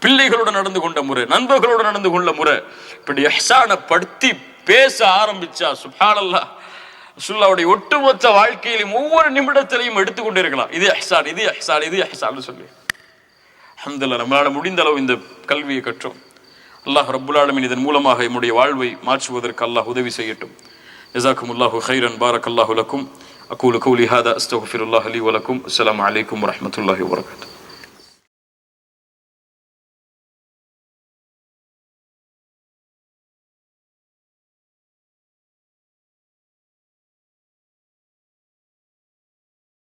பிள்ளைகளோடு நடந்து கொண்ட முறை, நண்பர்களோடு நடந்து கொள்ள முறை, இப்படி இஹ்சானை படுத்தி பேச ஆரம்பிச்சா சுப்ஹானல்லாஹ் ரசூலுல்லாஹ்வுடைய ஒட்டுமொத்த வாழ்க்கையிலும் ஒவ்வொரு நிமிடத்திலையும் எடுத்துக்கொண்டே இருக்கலாம். இது இஹ்சான், இது இஹ்சான், இது இஹ்சான் சொல்லி. அல்ஹம்துலில்லாஹ், நம்மளால முடிந்த அளவு இந்த கல்வியை கற்றோம். அல்லாஹ் ரப்புல் ஆலமீன் இதன் மூலமாக நம்முடைய வாழ்வை மாற்றுவதற்கு அல்லாஹ் உதவி செய்யட்டும். ஜஸாக்குமுல்லாஹு கைரன், பாரக்கல்லாஹு லக்கும். அகூலு கௌலி ஹாதா அஸ்தக்ஃபிருல்லாஹ் லி வ லக்கும். அஸ்ஸலாமு அலைக்கும் வரஹ்மத்துல்லாஹி வபரகாத்துஹு.